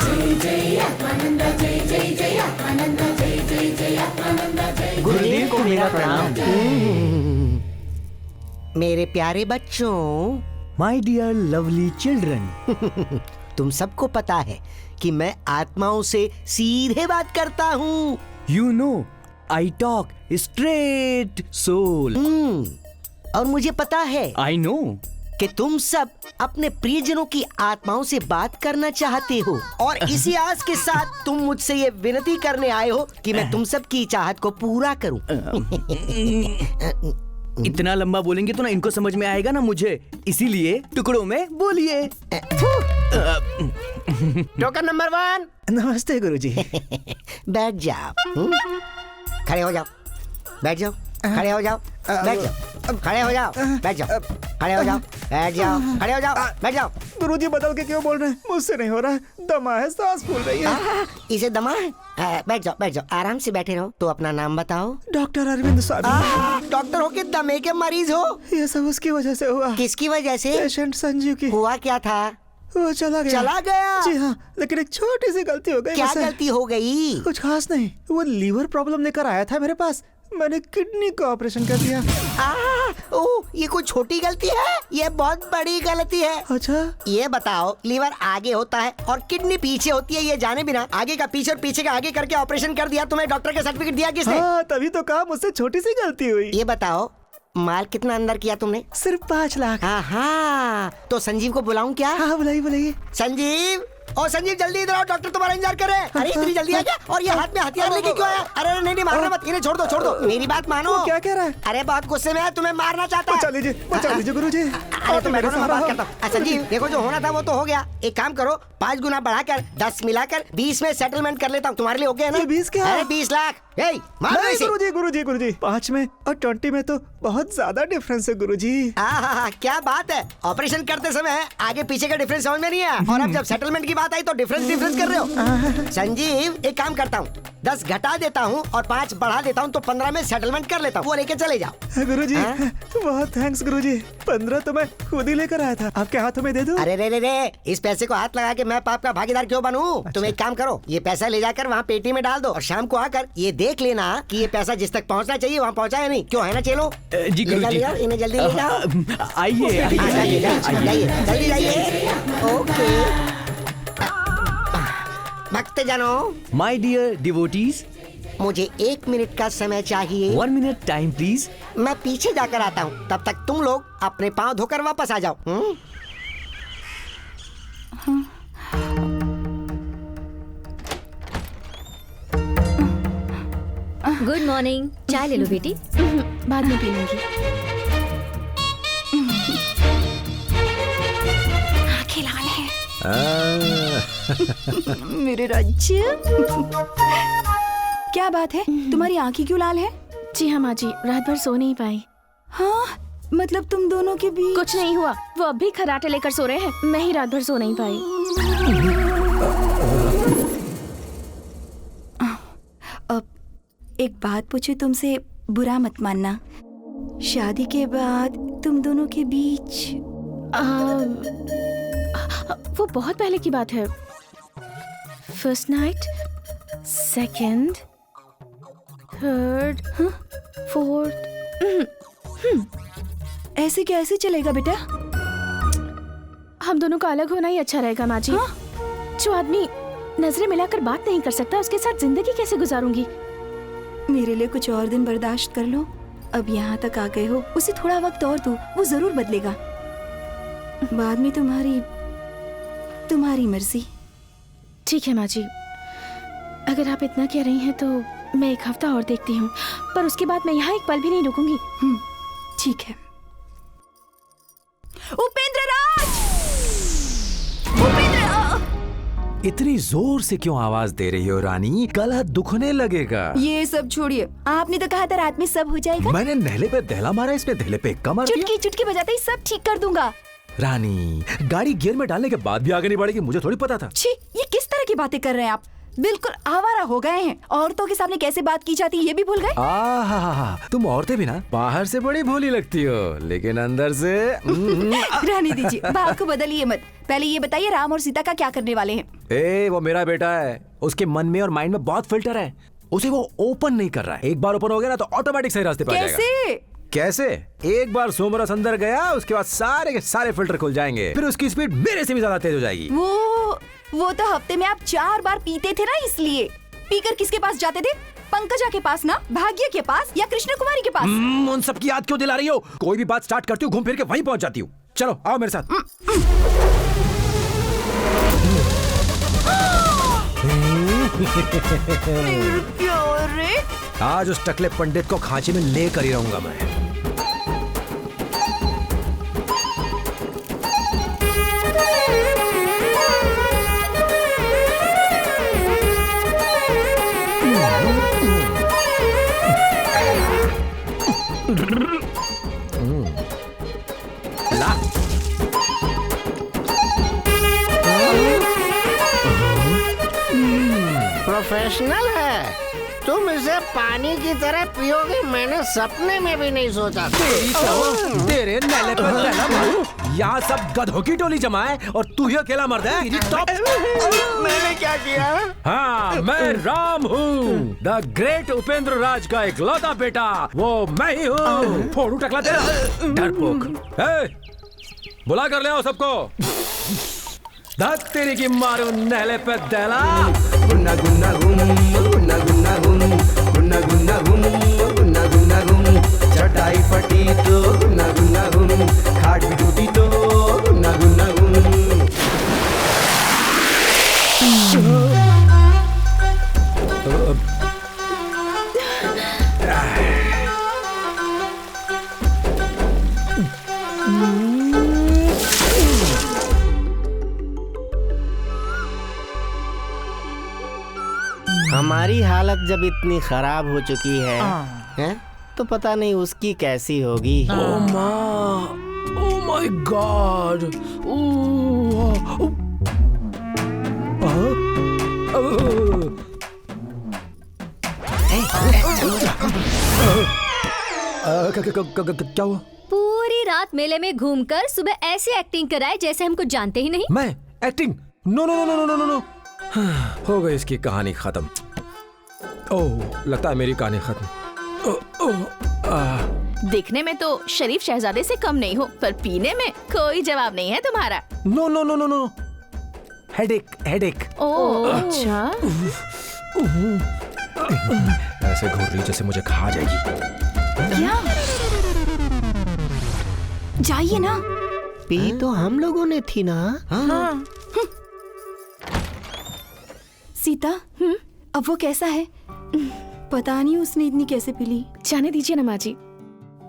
जय जय आत्मानंदा, जय जय जय आत्मानंदा, जय जय जय आत्मानंदा, जय। गुरुदेव को मेरा प्रणाम। मेरे प्यारे बच्चों, माय डियर लवली चिल्ड्रन, तुम सबको पता है कि मैं आत्माओं से सीधे बात करता हूँ। You know, I talk straight soul. और मुझे पता है I know कि तुम सब अपने प्रियजनों की आत्माओं से बात करना चाहते हो और इसी आस के साथ तुम मुझसे ये विनती करने आए हो कि मैं तुम सब की चाहत को पूरा करूं। इतना लंबा बोलेंगे तो ना इनको समझ में आएगा ना मुझे, इसीलिए टुकड़ों में बोलिए। Token number 1। नमस्ते गुरुजी। बैठ जाओ। खड़े हो जाओ। बैठ जाओ। खड़े हो जाओ। बैठ जाओ। खड़े हो जाओ। बैठ जाओ। खड़े हो जाओ। बैठ जाओ। खड़े हो जाओ। बैठ जाओ। गुरुजी बदल के क्यों बोल रहे हैं? मुझसे नहीं हो रहा है, दमा है, सांस फूल रही है। इसे दमा है? बैठ जाओ, बैठ जाओ, आराम से बैठे रहो। तो अपना नाम बताओ। डॉक्टर अरविंद स्वामी। डॉक्टर हो के दमे के मरीज हो? ये सब उसकी वजह से हुआ। किसकी वजह से? पेशेंट संजीव की। हुआ क्या था? वो चला गया। चला गया? जी हाँ, लेकिन एक छोटी सी गलती हो गई। क्या गलती हो गई? कुछ खास नहीं, वो लीवर प्रॉब्लम लेकर आया था मेरे पास, मैंने किडनी का ऑपरेशन कर दिया। ये कोई छोटी गलती है? ये बहुत बड़ी गलती है। अच्छा, ये बताओ, लीवर आगे होता है और किडनी पीछे होती है, ये जाने बिना आगे का पीछे और पीछे का आगे करके ऑपरेशन कर दिया। तुम्हें डॉक्टर का सर्टिफिकेट दिया किसने? हाँ, तभी तो कहा मुझसे छोटी सी गलती हुई। ये बताओ, माल कितना अंदर किया तुमने? सिर्फ 5 लाख। हाँ, तो संजीव को बुलाऊं क्या? हाँ, बुलाइए बुलाइए। संजीव, ओ संजीव जल्दी इधर आओ, डॉक्टर तुम्हारा इंतजार कर रहे हैं। अरे इतनी जल्दी आ क्या? और ये हाथ में हथियार लेके क्यों आया? अरे नहीं मारना मत, इन्हें छोड़ दो, छोड़ दो, मेरी बात मानो। क्या कह रहा है? अरे बहुत गुस्से में है, तुम्हें मारना चाहता है। बचा लीजिए गुरुजी। अरे तुम बैठो, मैं बात करता हूँ। संजीव देखो, जो होना था वो तो हो गया। एक काम करो, 5 गुना बढ़ाकर 10 मिलाकर 20 में सेटलमेंट कर लेता हूँ। तुम्हारे लिए हो गया ना? 20 क्या? अरे 20 लाख। गुरुजी 5 में और 20 में तो बहुत ज्यादा डिफरेंस है गुरुजी। क्या बात है, ऑपरेशन करते समय आगे पीछे का डिफरेंस समझ में नहीं आया और अब जब सेटलमेंट की बात आई तो डिफरेंस कर रहे हो। संजीव, एक काम करता हूँ, 10 घटा देता हूँ और 5 बढ़ा देता हूँ तो 15 में सेटलमेंट कर लेता हूँ, वो लेके चले जाओ। गुरुजी बहुत थैंक्स गुरुजी, 15 तो मैं खुद ही लेकर आया था, आपके हाथों में दे दूं? अरे रे, इस पैसे को हाथ लगा के मैं पाप का भागीदार क्यों बनूं? तुम एक काम करो, ये पैसा ले जाकर वहाँ पेटी में डाल दो और शाम को आकर ये देख लेना कि ये पैसा जिस तक पहुँचना चाहिए वहाँ पहुँचा या नहीं। क्यों है ना चलो? जी गुरुजी। इन्हें जल्दी ले जाओ। आइए जल्दी जाइए। ओके भक्तजनों, माय डियर डिवोटीज, मुझे 1 मिनट का समय चाहिए। 1 मिनट टाइम प्लीज। मैं पीछे जाकर आता हूँ, तब तक तुम लोग अपने पाँव धोकर वापस आ जाओ। Good morning. चाय ले लो बेटी। बाद में पी लूंगी। आंखें लाल हैं। मेरे राज्य। क्या बात है, तुम्हारी आंखें क्यों लाल है? जी हाँ माँ जी, रात भर सो नहीं पाई। हाँ, मतलब तुम दोनों के बीच कुछ नहीं हुआ, वो अब भी खर्राटे लेकर सो रहे हैं, मैं ही रात भर सो नहीं पाई। अब एक बात पूछूं तुमसे, बुरा मत मानना, शादी के बाद तुम दोनों के बीच वो बहुत पहले की बात है। First night, second, third, fourth. ऐसे कैसे चलेगा बेटा? हम दोनों का अलग होना ही अच्छा रहेगा माँ जी। जो आदमी नजरें मिलाकर बात नहीं कर सकता, उसके साथ जिंदगी कैसे गुजारूंगी? मेरे लिए कुछ और दिन बर्दाश्त कर लो। अब यहाँ तक आ गए हो, उसे थोड़ा वक्त और दो, वो जरूर बदलेगा। बाद में तुम्हारी मर्जी। ठीक है माँ जी, अगर आप इतना कह रही हैं तो मैं 1 हफ्ता और देखती हूँ, पर उसके बाद मैं यहाँ एक पल भी नहीं रुकूंगी। ठीक है। उपेंद्र राज! इतनी जोर से क्यों आवाज दे रही हो रानी? गला दुखने लगेगा। ये सब छोड़िए, आपने तो कहा था रात में सब हो जाएगा। मैंने नहले पे दहला मारा, इसमें दहले पे एक्का मार दिया। चुटकी बजाते ही सब ठीक कर दूंगा। रानी, गाड़ी गियर में डालने के बाद भी आगे नहीं बढ़ेगी, मुझे थोड़ी पता था। छी, ये किस तरह की बातें कर रहे हैं आप? बिल्कुल आवारा हो गए हैं। औरतों के सामने कैसे बात की जाती है ये भी भूल गए? तुम औरतें भी ना बाहर से बड़ी भोली लगती हो, लेकिन अंदर से रहने दीजिए, बात को बदलिए मत। पहले ये बताइए, राम और सीता का क्या करने वाले हैं? वो मेरा बेटा है, उसके मन में और माइंड में बहुत फिल्टर है, उसे वो ओपन नहीं कर रहा है। एक बार ओपन हो गया ना तो ऑटोमेटिक सही रास्ते पर आ जाएगा। कैसे? एक बार सोमरस अंदर गया, उसके बाद सारे के सारे फिल्टर खुल जाएंगे, फिर उसकी स्पीड मेरे से भी ज्यादा तेज हो जाएगी। वो तो हफ्ते में आप 4 बार पीते थे ना, इसलिए। पीकर किसके पास जाते थे? पंकजा के पास ना, भाग्य के पास या कृष्ण कुमारी के पास? उन सब की याद क्यों दिला रही हो? कोई भी बात स्टार्ट करती हूँ घूम फिर के वहीं पहुंच जाती हूँ। चलो आओ मेरे साथ। आज उस टकले पंडित को खांची में लेकर ही रहूंगा मैं। ला। प्रोफेशनल है, तुम इसे पानी की तरह पियोगे, मैंने सपने में भी नहीं सोचा था। तेरे नैले पर नैला मारू, यहाँ सब गधों की टोली जमा है और तू ही अकेला मर्द है। मैंने क्या किया? हाँ, मैं राम हूँ, द ग्रेट उपेंद्र राज का इकलौता बेटा, वो मैं ही हूँ। फोड़ू टकला तेरा डरपोक। बुला कर ले आओ सबको। धक तेरी की मारू नहले पे दहला। गुन्ना गुन्ना गुम, गुन्ना गुन्ना गुम, गुन्ना गुन्ना गुम, गुन्ना गुन्ना गुम। चटाई फटी तो गुन्ना गुन्ना गुम, खाट भी टूटी तो गुन्ना गुन्ना गुम। हमारी हालत जब इतनी खराब हो चुकी है तो पता नहीं उसकी कैसी होगी। Oh my God. क्या हुआ? पूरी रात मेले में घूमकर सुबह ऐसी एक्टिंग कराए जैसे हम कुछ जानते ही नहीं। मैं acting? No no no no no no no. हो गई इसकी कहानी खत्म। ओह, लगता है मेरी कहानी खत्म। दिखने में तो शरीफ शहजादे से कम नहीं हो, पर पीने में कोई जवाब नहीं है तुम्हारा। No no no no no. Headache headache. ओह अच्छा। ऐसे घूर रही जैसे मुझे खा जाएगी। क्या? जाइए ना। पी तो हम लोगों ने थी ना। हाँ। सीता, अब वो कैसा है? पता नहीं उसने इतनी कैसे पी ली। जाने दीजिए ना माँ जी,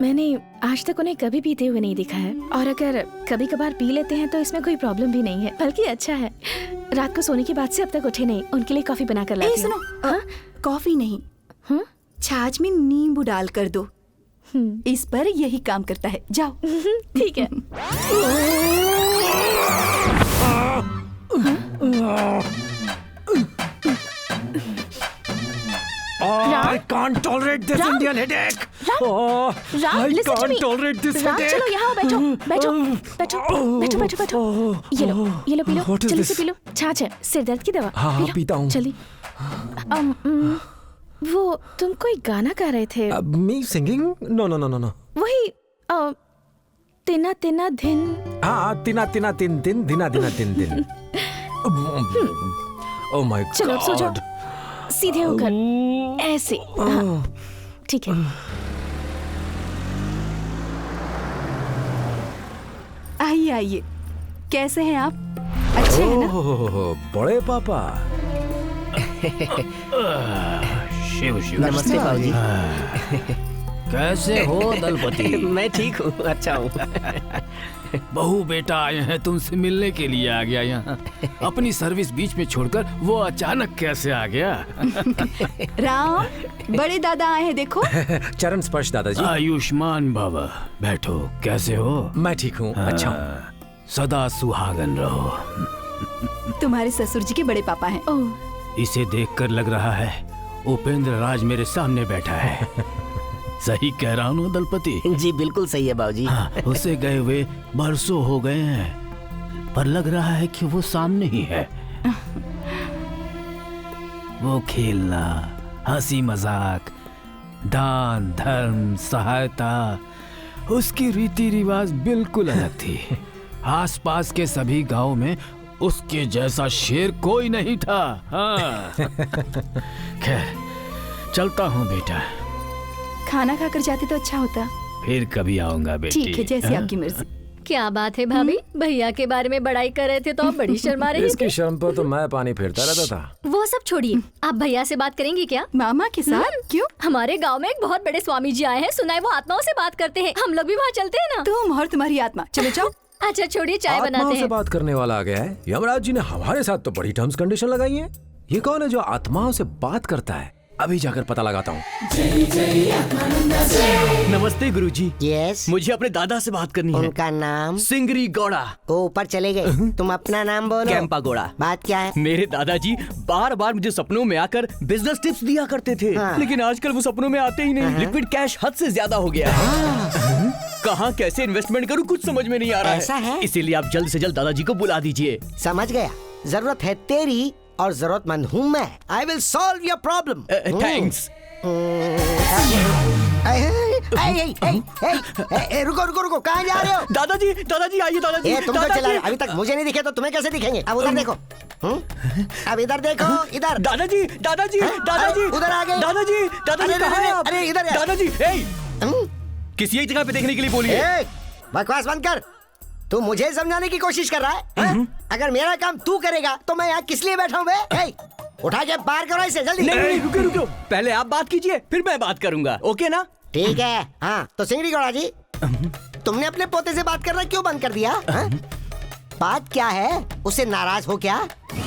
मैंने आज तक उन्हें कभी पीते हुए नहीं देखा है, और अगर कभी कभार पी लेते हैं तो इसमें कोई प्रॉब्लम भी नहीं है, बल्कि अच्छा है। रात को सोने के बाद से अब तक उठे नहीं, उनके लिए कॉफी बना कर लाती हूँ। सुनो, कॉफी नहीं, छाछ में नींबू डाल कर दो। इस पर यही काम करता है। जाओ। ठीक है। I can't tolerate this Indian headache. Ram, listen to me. Tolerate this Ram, headache. चलो यहाँ बैठो, बैठो, बैठो, बैठो, बैठो। ये लो, पी लो, What is जल्दी this? से पी लो। छाछ है, सिर दर्द की दवा। हाँ, पीता हूँ। चलिए। वो तुम कोई गाना गा रहे थे। Me singing? No no no no no. वही तिना तिना दिन। हाँ, तिना तिना तिन दिन, दिना दिना दिन दिन। Oh my God. चलो अब सो जाओ, सीधे होकर ऐसे। हाँ, ठीक है। आइए आइए, कैसे हैं आप? अच्छे हैं ना? ओह, बड़े पापा। शिव शिव। नमस्ते बाबूजी। कैसे हो दलपति? मैं ठीक हूँ, अच्छा हूँ। बहू बेटा आए हैं तुमसे मिलने के लिए आ गया यहाँ। अपनी सर्विस बीच में छोड़कर वो अचानक कैसे आ गया? राम, बड़े दादा आए हैं देखो। चरण स्पर्श दादाजी। आयुष्मान भव। बैठो, कैसे हो? मैं ठीक हूँ, अच्छा हूँ। सदा सुहागन रहो। तुम्हारे ससुर जी के बड़े पापा हैं। इसे देखकर लग रहा है उपेंद्र राज मेरे सामने बैठा है। सही कह रहा हूँ दलपति? जी बिल्कुल सही है बाबूजी। हाँ, उसे गए हुए बरसों हो गए हैं, पर लग रहा है कि वो सामने ही है। वो खेलना, हंसी मजाक, दान धर्म, सहायता, उसकी रीति रिवाज बिल्कुल अलग थी। आसपास के सभी गांव में उसके जैसा शेर कोई नहीं था। हाँ। खैर, चलता हूँ बेटा। खाना खाकर जाते तो अच्छा होता। फिर कभी आऊंगा बेटी। ठीक है, जैसी आपकी मर्जी। क्या बात है भाभी, भैया के बारे में बड़ाई कर रहे थे तो आप बड़ी शर्मा रही इसकी शर्म पर तो मैं पानी फेरता रहता था। वो सब छोड़िए, आप भैया से बात करेंगी क्या? मामा के साथ? क्यों? हमारे गांव में एक बहुत बड़े स्वामी जी आए हैं, सुना है वो आत्माओं से बात करते हैं। हम लोग भी वहाँ चलते हैं ना? तुम और तुम्हारी आत्मा, चलो जाओ। अच्छा छोड़िए, चाय बनाते आत्माओं से हैं। बात करने वाला आ गया है। यमराज जी ने हमारे साथ तो बड़ी टर्म्स कंडीशन लगाई है। ये कौन है जो आत्माओं से बात करता है? अभी जाकर पता लगाता हूँ। नमस्ते गुरुजी। यस, मुझे अपने दादा से बात करनी है। उनका नाम? सिंगरी गौड़ा। वो ऊपर चले गए, तुम अपना नाम बोलो। कैंपा गौड़ा। बात क्या है? मेरे दादाजी बार बार मुझे सपनों में आकर बिजनेस टिप्स दिया करते थे। हाँ। लेकिन आजकल वो सपनों में आते ही नहीं। लिक्विड कैश हद से ज्यादा हो गया है। कहाँ कैसे इन्वेस्टमेंट करूँ कुछ समझ में नहीं आ रहा ऐसा है? इसीलिए आप जल्द से जल्द दादाजी को बुला दीजिए। समझ गया, जरूरत है तेरी और जरूरतमंद हूँ मैं। I will solve your problem. Thanks. रुको रुको रुको, कहाँ जा रहे हो? दादाजी दादाजी आइए दादाजी। तुम तो चला, अभी तक मुझे नहीं दिखे तो तुम्हें कैसे दिखेंगे? अब उधर देखो। अब इधर देखो, इधर। दादाजी दादाजी दादाजी उधर आ गए। दादाजी दादाजी कहाँ हैं आप? अरे इधर दादाजी किसी एक जगह पे देखने के लिए बोलिए। बकवास बंद कर। तू मुझे समझाने की कोशिश कर रहा है? अगर मेरा काम तू करेगा तो मैं यहाँ किस लिए बैठा हूँ बे? उठा के पार करो इसे जल्दी। नहीं रुको रुको, पहले आप बात कीजिए फिर मैं बात करूंगा, ओके ना? ठीक है। हाँ तो सिंगरी गौड़ा जी, तुमने अपने पोते से बात करना क्यों बंद कर दिया? बात क्या है? उससे नाराज हो क्या?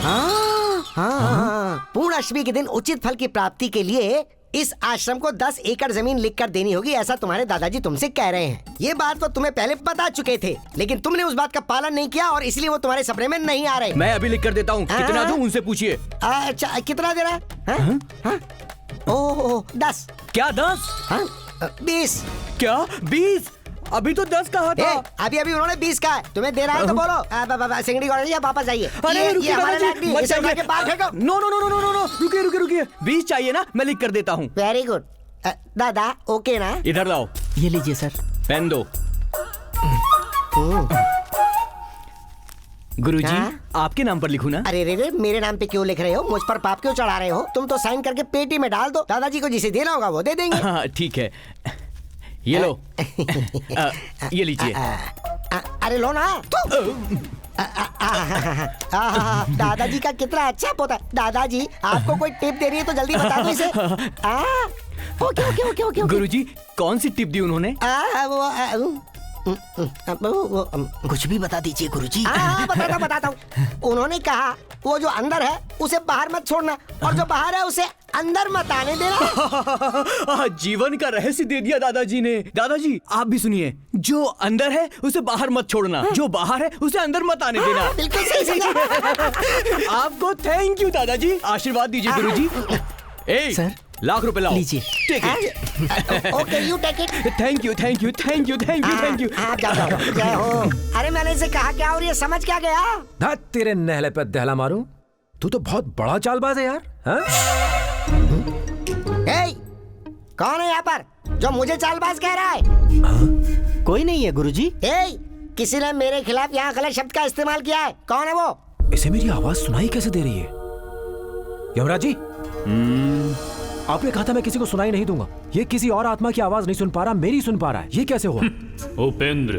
हाँ हाँ, पूर्ण अष्टमी के दिन उचित फल की प्राप्ति के लिए इस आश्रम को 10 एकड़ जमीन लिखकर देनी होगी, ऐसा तुम्हारे दादाजी तुमसे कह रहे हैं। ये बात वो तुम्हें पहले बता चुके थे, लेकिन तुमने उस बात का पालन नहीं किया और इसलिए वो तुम्हारे सपने में नहीं आ रहे। मैं अभी लिख कर देता हूँ। कितना दूं उनसे पूछिए। अच्छा, कितना दे रहा है? ओह 10। क्या 10? 20। क्या 20? अभी तो 10 कहा था। अभी उन्होंने 20 कहा है, तुम्हें दे रहा है तो बोलो। सिंगड़ी गौड़ जी आप वापस आइए। अरे रुकिए दादाजी, no no no no no no, रुकिए 20 चाहिए ना, मैं लिख कर देता हूँ। वेरी गुड दादा, ओके ना? इधर लाओ। ये लीजिए सर। पेन दो। गुरुजी, आपके नाम पर लिखूं ना? अरे रे, मेरे नाम पे क्यों लिख रहे हो? मुझ पर पाप क्यों चढ़ा रहे हो? तुम तो साइन करके पेटी में डाल दो, दादाजी को जिसे देना होगा वो दे देंगे। हाँ ठीक है, ये लो। ये लीजिए। अरे लो ना। दादाजी का कितना अच्छा पोता। दादाजी आपको कोई टिप दे रही है तो जल्दी बता दो इसे। ओके। गुरुजी, कौन सी टिप दी उन्होंने? कुछ भी बता दीजिए गुरुजी। बताता हूँ। उन्होंने कहा वो जो अंदर है उसे बाहर मत छोड़ना और जो बाहर है उसे अंदर मत आने देना। जीवन का रहस्य दे दिया दादाजी ने। दादाजी आप भी सुनिए, जो अंदर है उसे बाहर मत छोड़ना, जो बाहर है उसे अंदर मत आने देना। बिल्कुल सही समझा। आपको थैंक यू दादाजी, आशीर्वाद दीजिए गुरुजी। सर लाख रुपए लाओ। लीजिए। Okay, you take it. Thank you. आप जाओ। जय हो। अरे मैंने इसे कहा क्या और ये समझ क्या गया? धत तेरे नहले पे दहला मारूं, तू तो बहुत बड़ा चालबाज है यार। कौन है यहाँ पर जो मुझे चालबाज कह रहा है? कोई नहीं है गुरुजी। किसी ने मेरे खिलाफ यहाँ गलत शब्द का इस्तेमाल किया है। कौन है वो? इसे मेरी आवाज सुनाई कैसे दे रही है? यमराज जी, आपने कहा था मैं किसी को सुनाई नहीं दूंगा। ये किसी और आत्मा की आवाज नहीं सुन पा रहा, मेरी सुन पा रहा है। ये कैसे हुआ? उपेंद्र,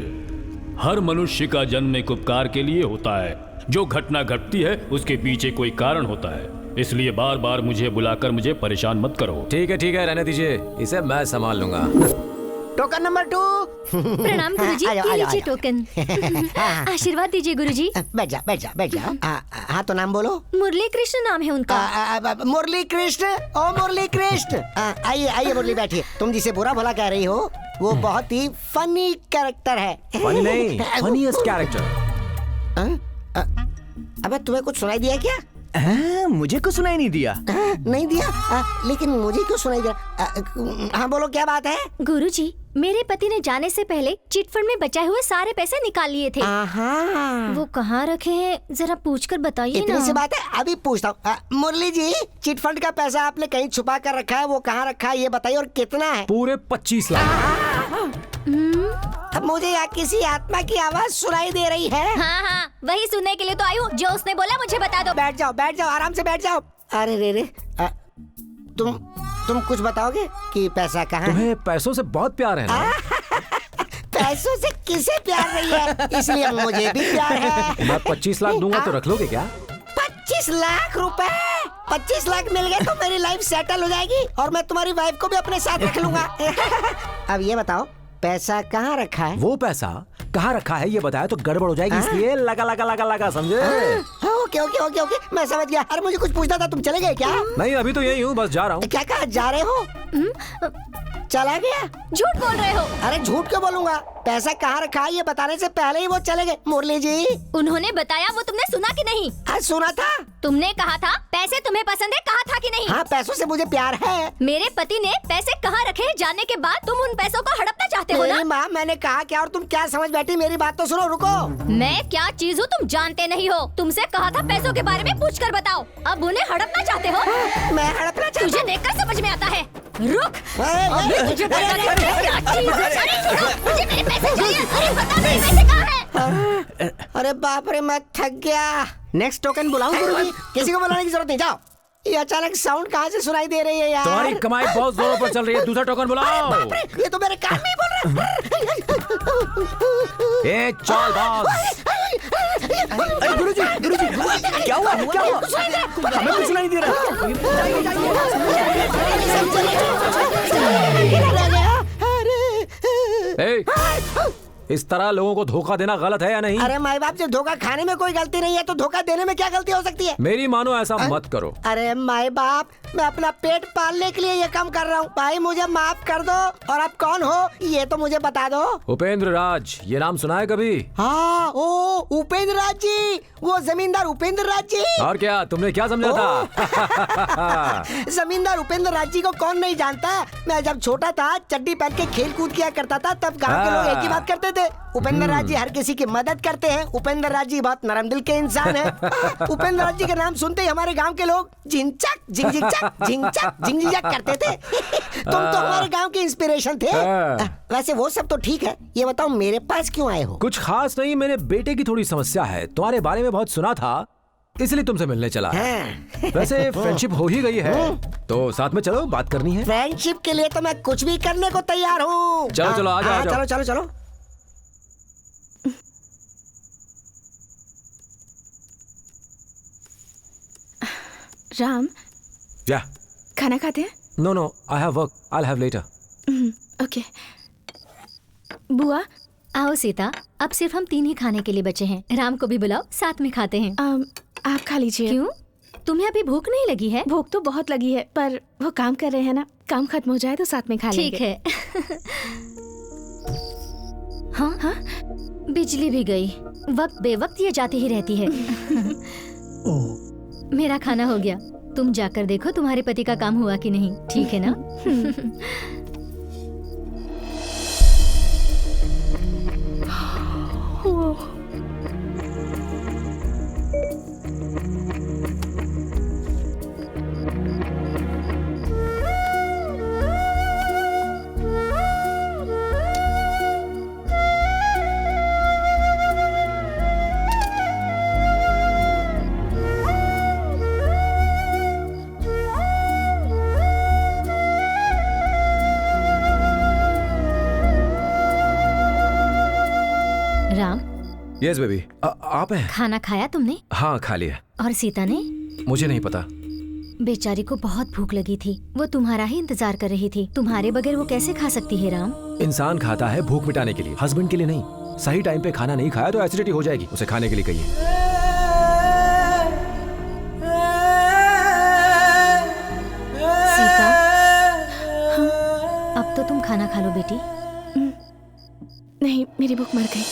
हर मनुष्य का जन्म एक उपकार के लिए होता है। जो घटना घटती है उसके पीछे कोई कारण होता है, इसलिए बार बार मुझे बुलाकर मुझे परेशान मत करो। ठीक है, रहने दीजिए, इसे मैं संभाल लूंगा। Token number 2। प्रणाम गुरुजी, ये लीजिए टोकन। आशीर्वाद दीजिए गुरुजी। बैठ जा। हाँ तो नाम बोलो। मुरली कृष्ण नाम है उनका। मुरली कृष्ण। ओ मुरली कृष्ण, आइए मुरली, बैठिए। तुम जिसे बुरा भला कह रही हो वो बहुत ही फनी कैरेक्टर है। फनी नहीं, फनीएस्ट कैरेक्टर। अबे तुम्हें कुछ सुनाई दिया क्या? मुझे कुछ सुनाई नहीं दिया। नहीं दिया? लेकिन मुझे क्यों सुनाई दिया? हाँ बोलो, क्या बात है? गुरुजी, मेरे पति ने जाने से पहले चिट फंड में बचाए हुए सारे पैसे निकाल लिए थे। वो कहाँ रखे हैं जरा पूछकर बताइए ना। इतनी सी बात है, अभी पूछता हूँ। मुरली जी, चिट फंड का पैसा आपने कहीं छुपा कर रखा है, वो कहाँ रखा है ये बताइए, और कितना है? पूरे 25 लाख। अब मुझे यहाँ किसी आत्मा की आवाज सुनाई दे रही है। हाँ, वही सुनने के लिए तो आई हूँ। जो उसने बोला मुझे बता दो। बैठ जाओ, आराम से बैठ जाओ। अरे रे, तुम कुछ बताओगे कि पैसा कहाँ है? तुम्हें पैसों से बहुत प्यार है ना? पैसों से किसे प्यार नहीं है, इसलिए मुझे भी प्यार है। मैं 25 लाख दूंगा तो रख लोगे क्या? 25 लाख रुपए? 25 लाख मिल गए तो मेरी लाइफ सेटल हो जाएगी और मैं तुम्हारी वाइफ को भी अपने साथ रख लूंगा। अब ये बताओ, पैसा कहाँ रखा है? वो पैसा कहाँ रखा है ये बताया तो गड़बड़ हो जाएगी, इसलिए लगा समझे? ओके, मैं समझ गया। अरे मुझे कुछ पूछना था, तुम चले गए क्या? नहीं, अभी तो यही हूँ, बस जा रहा हूँ। क्या कहा जा रहे हो? चला गया? झूठ बोल रहे हो। अरे झूठ क्यों बोलूंगा? पैसा कहाँ रखा है ये बताने से पहले ही वो चले गए। मुरली जी, उन्होंने बताया, वो तुमने सुना कि नहीं? सुना था। तुमने कहा था पैसे तुम्हें पसंद है, कहा था कि नहीं? हाँ, पैसों से मुझे प्यार है। मेरे पति ने पैसे कहाँ रखे जानने के बाद तुम उन पैसों को हड़पना चाहते हो ना? माँ, मैंने कहा क्या और तुम क्या समझ बैठी? मेरी बात तो सुनो, रुको। मैं क्या चीज हूँ तुम जानते नहीं हो। तुमसे कहा था पैसों के बारे में पूछ कर बताओ, अब उन्हें हड़पना चाहते हो? मैं हड़पना चाहता हूँ? तुझे देखकर समझ में आता है। रुक, मुझे मेरे पैसे चाहिए। अरे बता, मेरे पैसे कहाँ हैं? अरे बाप रे, मैं थक गया। नेक्स्ट टोकन बुलाऊं गुरुजी? किसी को बुलाने की जरूरत नहीं, जाओ। ये अचानक साउंड कहाँ से सुनाई दे रही है यार? तुम्हारी कमाई बहुत जोरों पर चल रही है, दूसरा टोकन बुलाओ। बाप रे, ये तो मेरे कान में ही बोल रहा है। चालबाज। गुरुजी, क्या हुआ? हमें कुछ सुनाई दे रहा। इस तरह लोगों को धोखा देना गलत है या नहीं? अरे माँ बाप, जब धोखा खाने में कोई गलती नहीं है तो धोखा देने में क्या गलती हो सकती है? मेरी मानो ऐसा मत करो। अरे माँ बाप, मैं अपना पेट पालने के लिए ये काम कर रहा हूँ। भाई मुझे माफ कर दो। और आप कौन हो ये तो मुझे बता दो। उपेंद्र राज, ये नाम सुना है कभी? हाँ, ओ उपेंद्र राज जी, वो जमींदार उपेंद्र राज जी। और क्या तुमने क्या समझा था? जमींदार उपेंद्र राज जी को कौन नहीं जानता। मैं जब छोटा था चड्डी पहन के खेल कूद किया करता था, तब गांव के लोग एक ही बात करते थे, उपेंद्र राज जी हर किसी की मदद करते हैं। उपेंद्र राज जी बहुत नरम दिल के इंसान हैं। उपेंद्र राज जी के नाम सुनते ही हमारे गांव के लोग झिंचक झिंझिंचक झिंचक झिंझिंचक करते थे। तुम तो हमारे गांव के इंस्पिरेशन थे। वैसे वो सब तो ठीक है, ये बताओ मेरे पास क्यों आए हो? कुछ खास नहीं, मेरे बेटे की थोड़ी समस्या है, तुम्हारे बारे में बहुत सुना था, इसलिए तुमसे मिलने चला। वैसे फ्रेंडशिप हो ही गई है तो साथ में चलो, बात करनी है। फ्रेंडशिप के लिए तो मैं कुछ भी करने को तैयार हूँ। चलो चलो आ जाओ। चलो चलो चलो। राम, या खाना खाते हैं? No, I have work, I will have later. Okay. बुआ, आओ सीता, अब सिर्फ हम 3 ही खाने के लिए बचे हैं। राम को भी बुलाओ, साथ में खाते हैं। आप खा लीजिए। क्यों, तुम्हें अभी भूख नहीं लगी है? भूख तो बहुत लगी है, पर वो काम कर रहे हैं ना, काम खत्म हो जाए तो साथ में खा लेंगे। ठीक है। हाँ, बिजली भी गई, वक्त बेवक्त ये जाती ही रहती है। मेरा खाना हो गया, तुम जाकर देखो तुम्हारे पति का काम हुआ कि नहीं, ठीक है ना? राम। यस बेबी, आप हैं? खाना खाया तुमने? हाँ खा लिया। और सीता ने? मुझे नहीं पता। बेचारी को बहुत भूख लगी थी, वो तुम्हारा ही इंतजार कर रही थी। तुम्हारे बगैर वो कैसे खा सकती है राम? इंसान खाता है भूख मिटाने के लिए, हस्बैंड के लिए नहीं। सही टाइम पे खाना नहीं खाया तो एसिडिटी हो जाएगी, उसे खाने के लिए कहिए। सीता, अब तो तुम खाना खा लो बेटी। नहीं, मेरी भूख मर गई।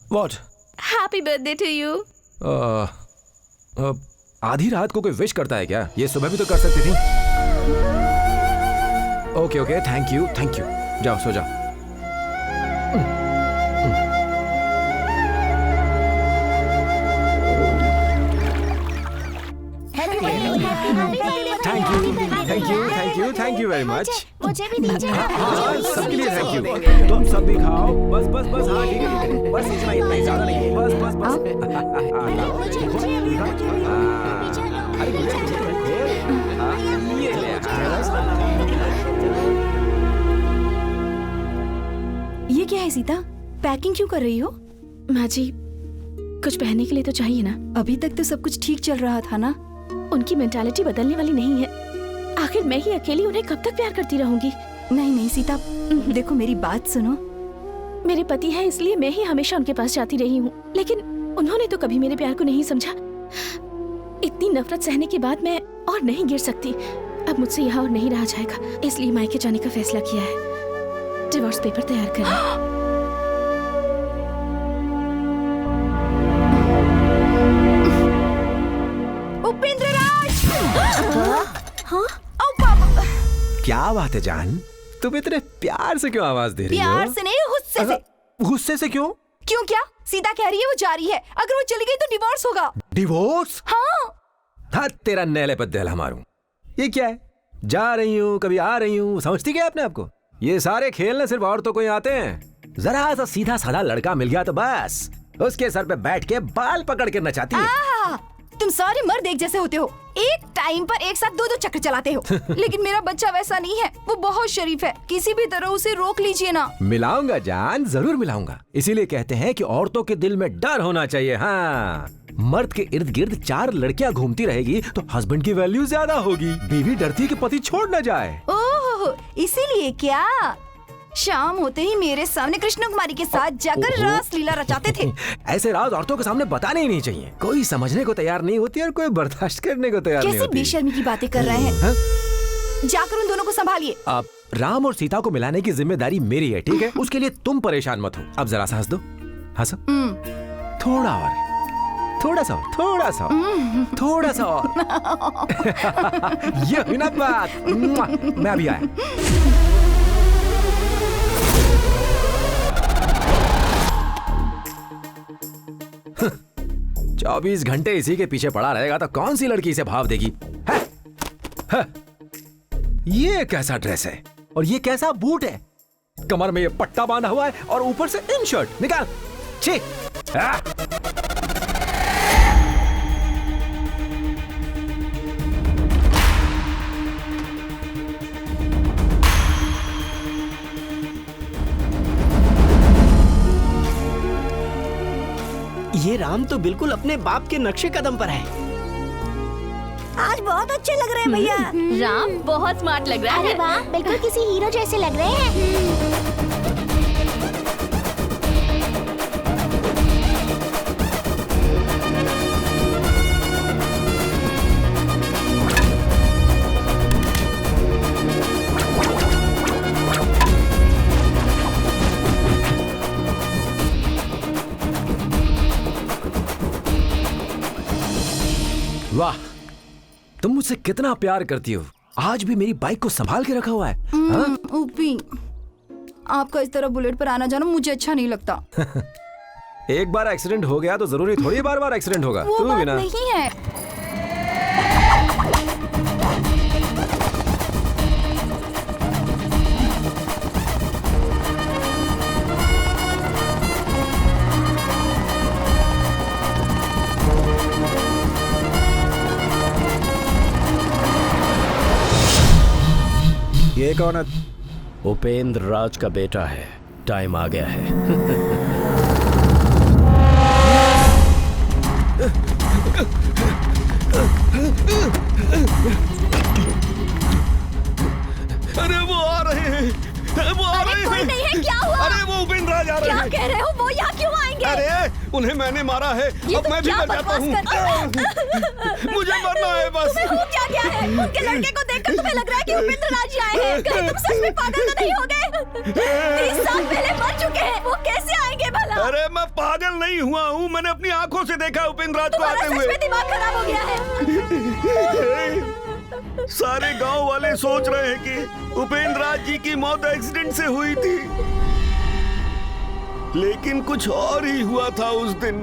What? Happy birthday to you. आधी रात को कोई विश करता है क्या? ये सुबह भी तो कर सकती थी। Okay, thank you. जाओ सो जाओ। Thank you very much. मुझे भी दीजिए। हाँ, सबके लिए थैंक यू। तुम सब भी खाओ। बस हाँ ठीक है, बस इतना ही, ज्यादा नहीं। बस। ये क्या है सीता, पैकिंग क्यों कर रही हो? माँ जी, कुछ पहनने के लिए तो चाहिए ना। अभी तक तो सब कुछ ठीक चल रहा था ना। उनकी मेंटालिटी बदलने वाली नहीं है। आखिर मैं ही अकेली उन्हें कब तक प्यार करती रहूंगी? नहीं सीता, देखो मेरी बात सुनो। मेरे पति है इसलिए मैं ही हमेशा उनके पास जाती रही हूँ, लेकिन उन्होंने तो कभी मेरे प्यार को नहीं समझा। इतनी नफरत सहने के बाद मैं और नहीं गिर सकती। अब मुझसे यहाँ और नहीं रहा जाएगा, इसलिए मायके जाने का फैसला किया है। डिवोर्स पेपर तैयार करना। उपेंद्र राज! हाँ? क्या बात है जान, तुम इतने प्यार से क्यों आवाज दे रही हो? प्यार से नहीं, गुस्से से। गुस्से से क्यों? क्यों क्या? सीता कह रही है वो जा रही है, अगर वो चली गई तो डिवोर्स होगा। डिवोर्स? हाँ। तेरा नैले पर दहला मारूं। ये क्या है? जा रही हूँ, कभी आ रही हूँ, समझती क्या अपने आपको? ये सारे खेलने सिर्फ औरतों को ही आते हैं। जरा सा सीधा साधा लड़का मिल गया तो बस उसके सर पे बैठ के बाल पकड़ के नचाती है। तुम सारे मर्द एक जैसे होते हो, एक टाइम पर एक साथ 2-2 चक्कर चलाते हो। लेकिन मेरा बच्चा वैसा नहीं है, वो बहुत शरीफ है, किसी भी तरह उसे रोक लीजिए ना। मिलाऊंगा जान, जरूर मिलाऊंगा। इसीलिए कहते हैं कि औरतों के दिल में डर होना चाहिए। हाँ, मर्द के इर्द गिर्द 4 लड़कियां घूमती रहेगी तो हस्बैंड की वैल्यू ज्यादा होगी। बीवी डरती है कि पति छोड़ न जाए। ओह, इसीलिए क्या शाम होते ही मेरे सामने कृष्ण कुमारी के साथ जाकर रास लीला रचाते थे। ऐसे राज औरतों के सामने बताने ही नहीं चाहिए। कोई समझने को तैयार नहीं होती और कोई बर्दाश्त करने को तैयार नहीं कैसी होती। बेशर्मी की बातें कर रहे हैं। जाकर उन दोनों को संभालिए। अब राम और सीता को मिलाने की जिम्मेदारी मेरी है, ठीक है? उसके लिए तुम परेशान मत हो। अब जरा सा हंस दो, हंसो। थोड़ा और, थोड़ा सा और, थोड़ा सा और, थोड़ा सा और। ये हुई ना बात। मैं अभी आया। 24 घंटे इसी के पीछे पड़ा रहेगा तो कौन सी लड़की इसे भाव देगी? है? ये कैसा ड्रेस है और ये कैसा बूट है? कमर में ये पट्टा बांधा हुआ है और ऊपर से इन शर्ट। निकाल। छी। ये राम तो बिल्कुल अपने बाप के नक्शे कदम पर है। आज बहुत अच्छे लग रहे हैं भैया। राम बहुत स्मार्ट लग रहा है। अरे वाह, बिल्कुल किसी हीरो जैसे लग रहे हैं। वाह, तुम मुझसे कितना प्यार करती हो। आज भी मेरी बाइक को संभाल के रखा हुआ है। ऊपी, आपका इस तरह बुलेट पर आना जाना मुझे अच्छा नहीं लगता। एक बार एक्सीडेंट हो गया तो जरूरी थोड़ी बार बार एक्सीडेंट होगा। वो तू बात भी ना। नहीं है। ये कौन है? उपेंद्र राज का बेटा है। टाइम आ गया है। अरे वो आ रहे हैं, वो आ रहे हैं। कोई नहीं है, क्या हुआ? अरे वो उपेंद्र राज आ रहे हैं। क्या कह रहे हो? वो यहाँ क्यों आएंगे? अरे उन्हें मैंने मारा है, अब मैं भी मर जाता हूँ। मुझे मरना है बस। तुम्हें हो क्या गया है? उनके लड़के को देखकर तुम्हें लग रहा है कि उपेंद्र राज आए हैं। कहीं तुम सच में पागल तो नहीं हो गए? 30 साल पहले मर चुके हैं, वो कैसे आएंगे भला? अरे मैं पागल नहीं हुआ हूँ, मैंने अपनी आंखों से देखा उपेंद्र राज को आते हुए। सच में दिमाग खराब हो गया है। सारे गांव वाले सोच रहे हैं कि उपेंद्र राज जी की मौत एक्सीडेंट से हुई थी, लेकिन कुछ और ही हुआ था उस दिन।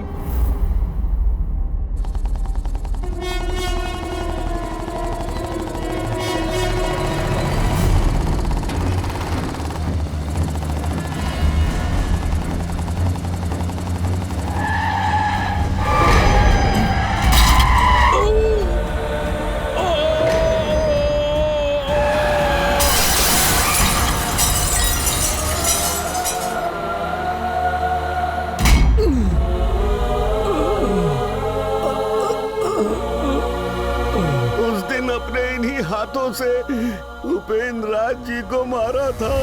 हाथों से उपेंद्र राज जी को मारा था।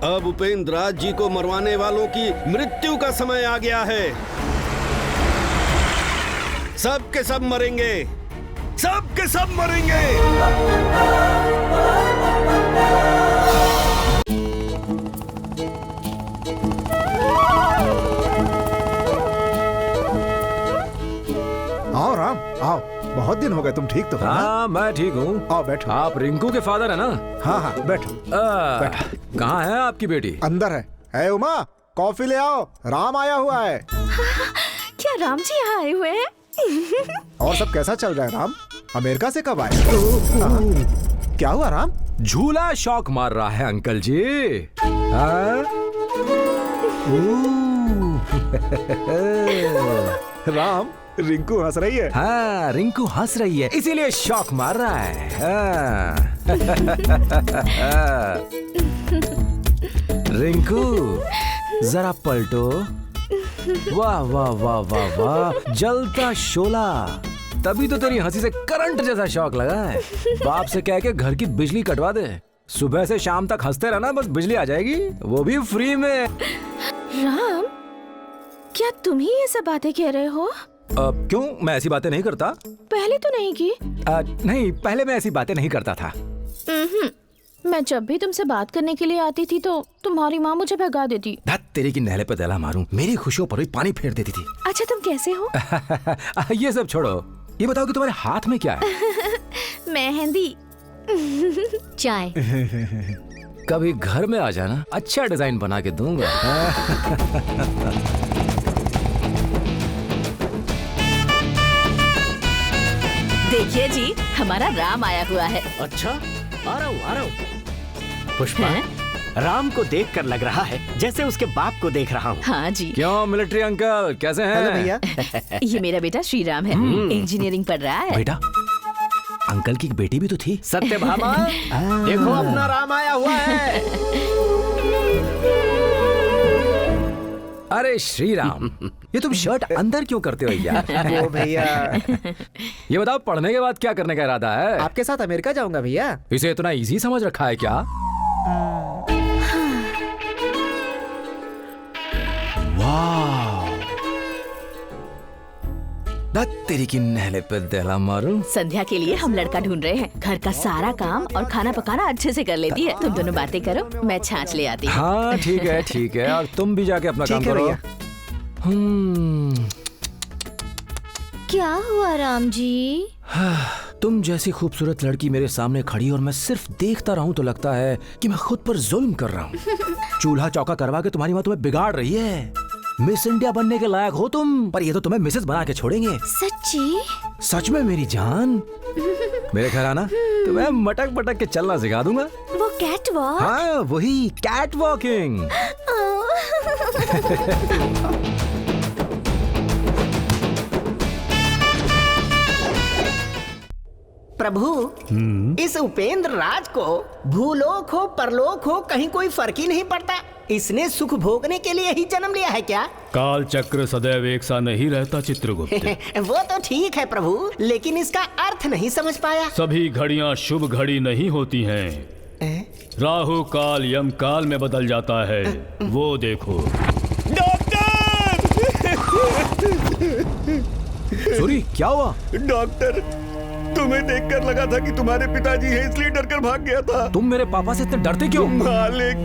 अब उपेंद्र राज जी को मरवाने वालों की मृत्यु का समय आ गया है। सब के सब मरेंगे, सब के सब मरेंगे। आओ राम, आओ। बहुत दिन हो गए, तुम ठीक तो हो ना? हाँ, मैं ठीक हूँ। आओ बैठो। आप रिंकू के फादर है ना? हाँ हाँ, बैठो। कहाँ है आपकी बेटी? अंदर है। ए उमा, कॉफी ले आओ, राम आया हुआ है। क्या राम जी यहाँ आए हुए हैं? और सब कैसा चल रहा है राम? अमेरिका से कब आए? क्या हुआ राम? झूला शौक मार रहा है अंकल जी। हाँ? राम, रिंकू हंस रही है। हाँ, रिंकू हंस रही है, इसीलिए शौक मार रहा है। हाँ। रिंकू, जरा पलटो। वाह वाह वाह वाह वाह, जलता शोला। तभी तो तेरी हंसी से करंट जैसा शौक लगा है। बाप से कह के घर की बिजली कटवा दे, सुबह से शाम तक हंसते रहना, बस बिजली आ जाएगी, वो भी फ्री में। राम, क्या तुम ही ये सब बातें कह रहे हो? क्यों, मैं ऐसी बातें नहीं करता। पहले तो नहीं की। नहीं, पहले मैं ऐसी बातें नहीं करता था। मैं जब भी तुमसे बात करने के लिए आती थी तो तुम्हारी माँ मुझे भगा देती। धत तेरी की नहले पे दला मारूं, मेरी खुशियों पर भी पानी फेर देती थी। अच्छा, तुम कैसे हो? ये सब छोड़ो, ये बताओ कि तुम्हारे हाथ में क्या है? मेहंदी। चाय। कभी घर में आ जाना, अच्छा डिजाइन बना के दूंगा। देखिए जी, हमारा राम आया हुआ है। अच्छा, आ रहा हूँ। पुष्पा, राम को देखकर लग रहा है जैसे उसके बाप को देख रहा हूँ। हाँ जी। क्यों मिलिट्री अंकल, कैसे हैं? हेलो भैया। ये मेरा बेटा श्रीराम है, इंजीनियरिंग पढ़ रहा है। बेटा, अंकल की एक बेटी भी तो थी। सत्यभामा, देखो अपना राम आया हुआ है। अरे श्रीराम, ये तुम शर्ट अंदर क्यों करते हो यार? वो भैया, ये बताओ, पढ़ने के बाद क्या करने का इरादा है? आपके साथ अमेरिका जाऊंगा भैया। इसे इतना इजी समझ रखा है क्या? वाह, तेरी की नहले पे दहला मारूं। संध्या के लिए हम लड़का ढूंढ रहे हैं। घर का सारा काम और खाना पकाना अच्छे से कर लेती है। तुम दोनों बातें करो, मैं छाछ ले आती हूँ। हाँ ठीक है ठीक है, और तुम भी जाके अपना काम करो। क्या हुआ राम जी? तुम जैसी खूबसूरत लड़की मेरे सामने खड़ी और मैं सिर्फ देखता रहूं तो लगता है कि मैं खुद पर जुल्म कर रहा हूँ। चूल्हा चौका करवा के तुम्हारी माँ तुम्हें बिगाड़ रही है। मिस इंडिया बनने के लायक हो तुम, पर ये तो तुम्हें मिसेस बना के छोड़ेंगे। सच्ची? सच में मेरी जान। मेरे घर आना, तुम्हें मटक मटक के चलना सिखा दूंगा। वो कैट वॉक? हाँ वही, कैट वॉकिंग। प्रभु, इस उपेंद्र राज को भूलोक हो परलोक हो कहीं कोई फर्क ही नहीं पड़ता। इसने सुख भोगने के लिए ही जन्म लिया है क्या? काल चक्र सदैव एक सा नहीं रहता चित्रगुप्त। वो तो ठीक है प्रभु, लेकिन इसका अर्थ नहीं समझ पाया। सभी घड़ियां शुभ घड़ी नहीं होती हैं। राहु काल यम काल में बदल जाता है। वो देखो। सूरी, क्या हुआ? डॉक्टर, तुम्हें देखकर लगा था कि तुम्हारे पिताजी हैं, इसलिए डरकर भाग गया था। तुम मेरे पापा से इतने डरते क्यों? मालिक,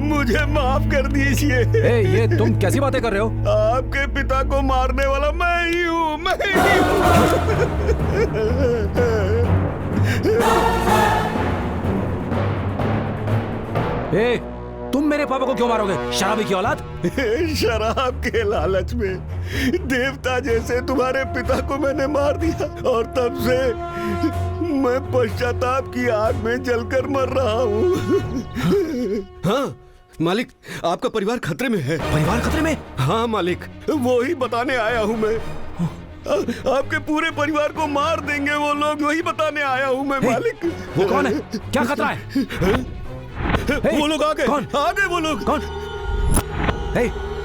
मुझे माफ कर दीजिए। ये तुम कैसी बातें कर रहे हो? आपके पिता को मारने वाला मैं ही हूँ, मैं ही हूँ। तुम मेरे पापा को क्यों मारोगे, शराबी की औलाद? शराब के लालच में देवता जैसे तुम्हारे पिता को मैंने मार दिया, और तब से मैं पश्चाताप की आग में जलकर मर रहा हूँ। हाँ मालिक, आपका परिवार खतरे में है। परिवार खतरे में? हाँ मालिक, वो ही बताने आया हूँ मैं। आपके पूरे परिवार को मार देंगे वो लोग, वही बताने आया हूँ मैं मालिक। वो कौन है? क्या खतरा है? वो लोग आ गए। कौन? आ गए वो लोग। कौन?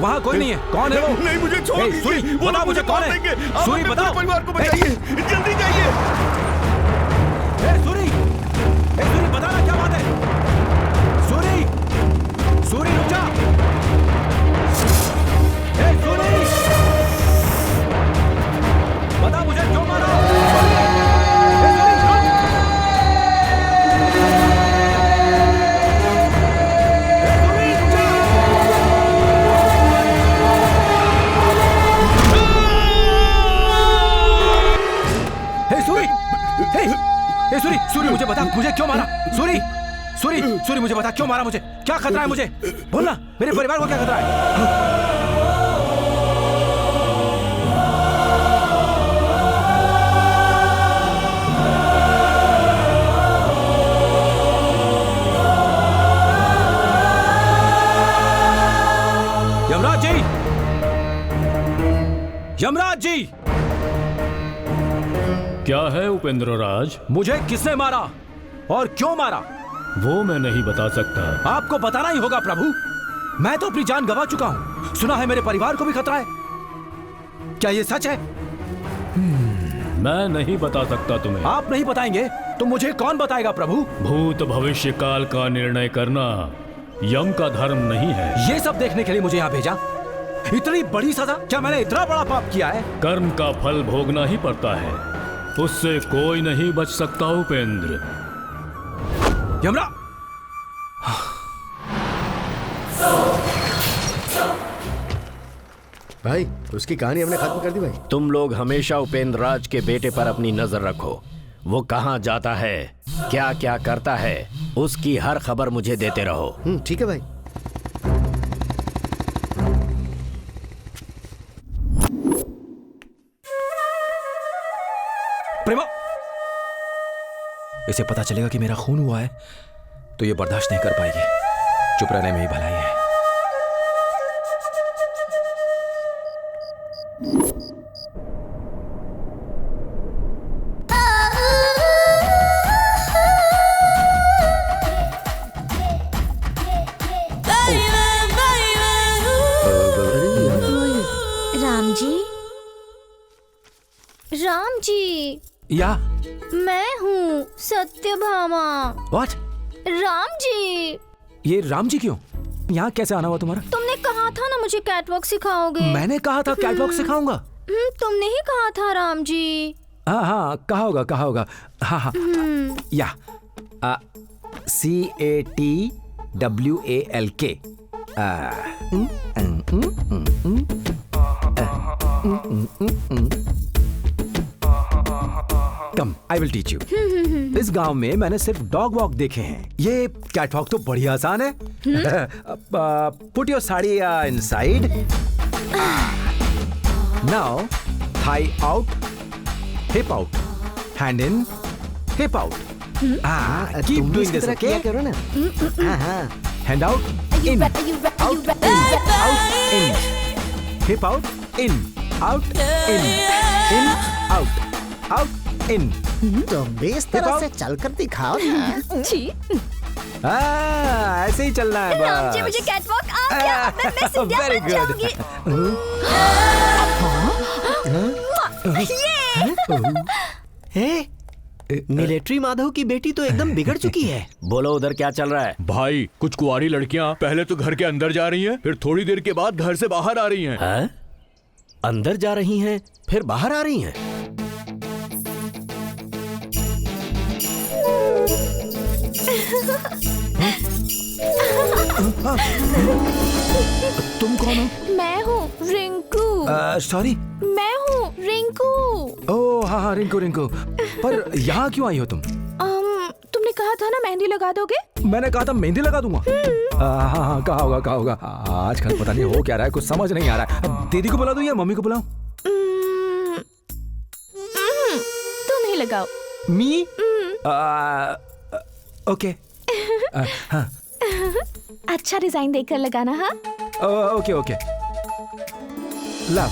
वहाँ कोई नहीं है। कौन है वो? नहीं, मुझे छोड़ दीजिए। वो मुझे कौन है? सूरी बताओ। परिवार को बचाइए, जल्दी जाइए। सूरी, सूरी बताना क्या बात है? सूरी, सूरी रुक जा। सूरी, बता मुझे क्यों मारा? सूरी, सूरी मुझे बता, मुझे क्यों मारा? सूरी, सूरी, सूरी मुझे बता, क्यों मारा मुझे? क्या खतरा है मुझे? बोलना, मेरे परिवार को क्या खतरा है? यमराज जी। क्या है उपेंद्र राज? मुझे किसने मारा और क्यों मारा वो मैं नहीं बता सकता। आपको बताना ही होगा प्रभु। मैं तो अपनी जान गंवा चुका हूं। सुना है मेरे परिवार को भी खतरा है। क्या ये सच है? मैं नहीं बता सकता तुम्हें। आप नहीं बताएंगे तो मुझे कौन बताएगा प्रभु? भूत भविष्य काल का निर्णय करना यम का धर्म नहीं है। ये सब देखने के लिए मुझे यहाँ भेजा? इतनी बड़ी सजा? क्या मैंने इतना बड़ा पाप किया है? कर्म का फल भोगना ही पड़ता है, उससे कोई नहीं बच सकता उपेंद्र। यमरा भाई, उसकी कहानी हमने खत्म कर दी भाई। तुम लोग हमेशा उपेंद्र राज के बेटे पर अपनी नजर रखो। वो कहाँ जाता है, क्या क्या करता है, उसकी हर खबर मुझे देते रहो। ठीक है भाई। प्रेमा, इसे पता चलेगा कि मेरा खून हुआ है तो ये बर्दाश्त नहीं कर पाएगी। चुप रहने में ही भलाई है। राम जी, राम जी, या मैं हूँ सत्यभामा। व्हाट? राम जी। ये राम जी क्यों? यहाँ कैसे आना हुआ तुम्हारा? तुमने कहा था ना मुझे कैटवॉक सिखाओगे। मैंने कहा था कैटवॉक सिखाऊंगा। तुमने ही कहा था राम जी। हाँ हाँ, कहा होगा। हाँ हाँ, या CATWALK। Come, I will teach you. इस गांव में मैंने सिर्फ डॉग वॉक देखे हैं। ये कैट वॉक तो बड़ी आसान है। Put your sari inside. Now thigh out, hip out, hand in, hip out. Keep doing this, okay? करो ना। Hand out, in, out, in, hip out, in, out, in, out, out, in. तुम भी इस तरह से चलकर दिखाओ ना। ऐसे ही चलना है बस। राम जी, मुझे कैटवॉक आ गया। अब मैं सीढ़ियां Very बन good. जाऊंगी। मिलिट्री माधव की बेटी तो एकदम बिगड़ चुकी है। बोलो उधर क्या चल रहा है? भाई, कुछ कुंवारी लड़कियां पहले तो घर के अंदर जा रही हैं, फिर थोड़ी देर के बाद घर से बाहर आ रही हैं। हैं? अंदर जा रही हैं, फिर बाहर आ रही हैं। तुम कौन हो? मैं हूँ रिंकू। सॉरी, मैं हूँ रिंकू। ओह हाँ हाँ, रिंकू। पर यहाँ क्यों आई हो तुम? तुमने कहा था ना मेहंदी लगा दोगे। मैंने कहा था मेहंदी लगा दूंगा। हाँ, कहा होगा। आजकल पता नहीं हो क्या रहा है, कुछ समझ नहीं आ रहा है। दीदी को बुला दूं या मम्मी को बुलाऊं? तुम ही लगाओ। मी? ओके। हाँ। अच्छा डिजाइन देखकर लगाना। हाँ, ओके। ला।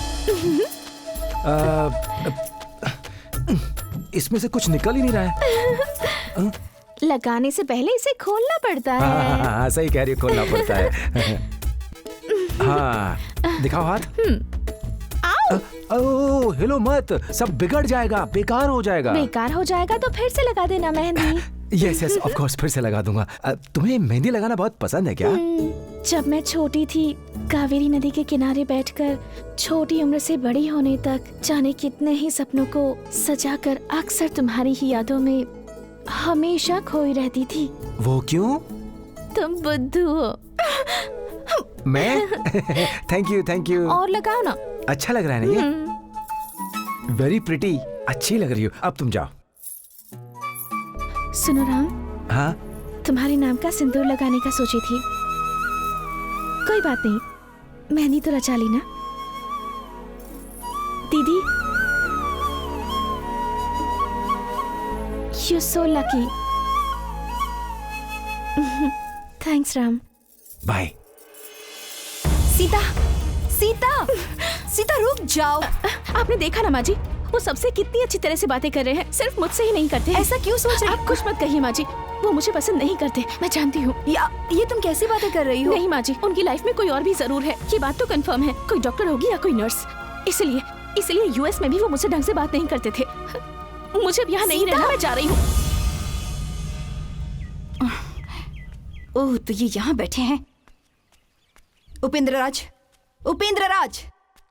इसमें से कुछ निकल ही नहीं रहा है। लगाने से पहले इसे खोलना पड़ता है। हाँ, सही कह रही हो, खोलना पड़ता है। हाँ, दिखाओ हाथ। ओह, हिलो मत, सब बिगड़ जाएगा, बेकार हो जाएगा। बेकार हो जाएगा तो फिर से लगा देना मेहंदी। यस, ऑफ कोर्स, फिर से लगा दूंगा। तुम्हें मेहंदी लगाना बहुत पसंद है क्या? जब मैं छोटी थी, कावेरी नदी के किनारे बैठकर छोटी उम्र से बड़ी होने तक जाने कितने ही सपनों को सजाकर अक्सर तुम्हारी ही यादों में हमेशा खोई रहती थी। वो क्यों? तुम बुद्धू हो। मैं? Thank you. और लगाओ ना। अच्छा लग रहा है ना ये? वेरी प्रिटी, अच्छी लग रही हो। अब तुम जाओ। सुनो राम। हाँ? तुम्हारे नाम का सिंदूर लगाने का सोची थी। कोई बात नहीं, मेहंदी तो रचा ली ना। दीदी, you're so lucky. Thanks Ram. Bye. Sita, Sita, Sita रुक जाओ। आपने देखा ना माँ जी, वो सबसे कितनी अच्छी तरह से बातें कर रहे हैं, सिर्फ मुझसे ही नहीं करते। ऐसा क्यों सोच रहे? आप कुछ मत कहिए माँ जी, वो मुझे पसंद नहीं करते, मैं जानती हूँ। ये तुम कैसी बातें कर रही हो? नहीं माँ जी, उनकी लाइफ में कोई और भी जरूर है, ये बात तो कंफर्म है। कोई डॉक्टर होगी या कोई नर्स। इसलिए यूएस में भी वो मुझसे ढंग से बात नहीं करते थे। मुझे अब यहाँ नहीं रहना, मैं जा रही हूँ। ओह, तो ये यहाँ बैठे हैं। उपेंद्र राज, उपेंद्र राज,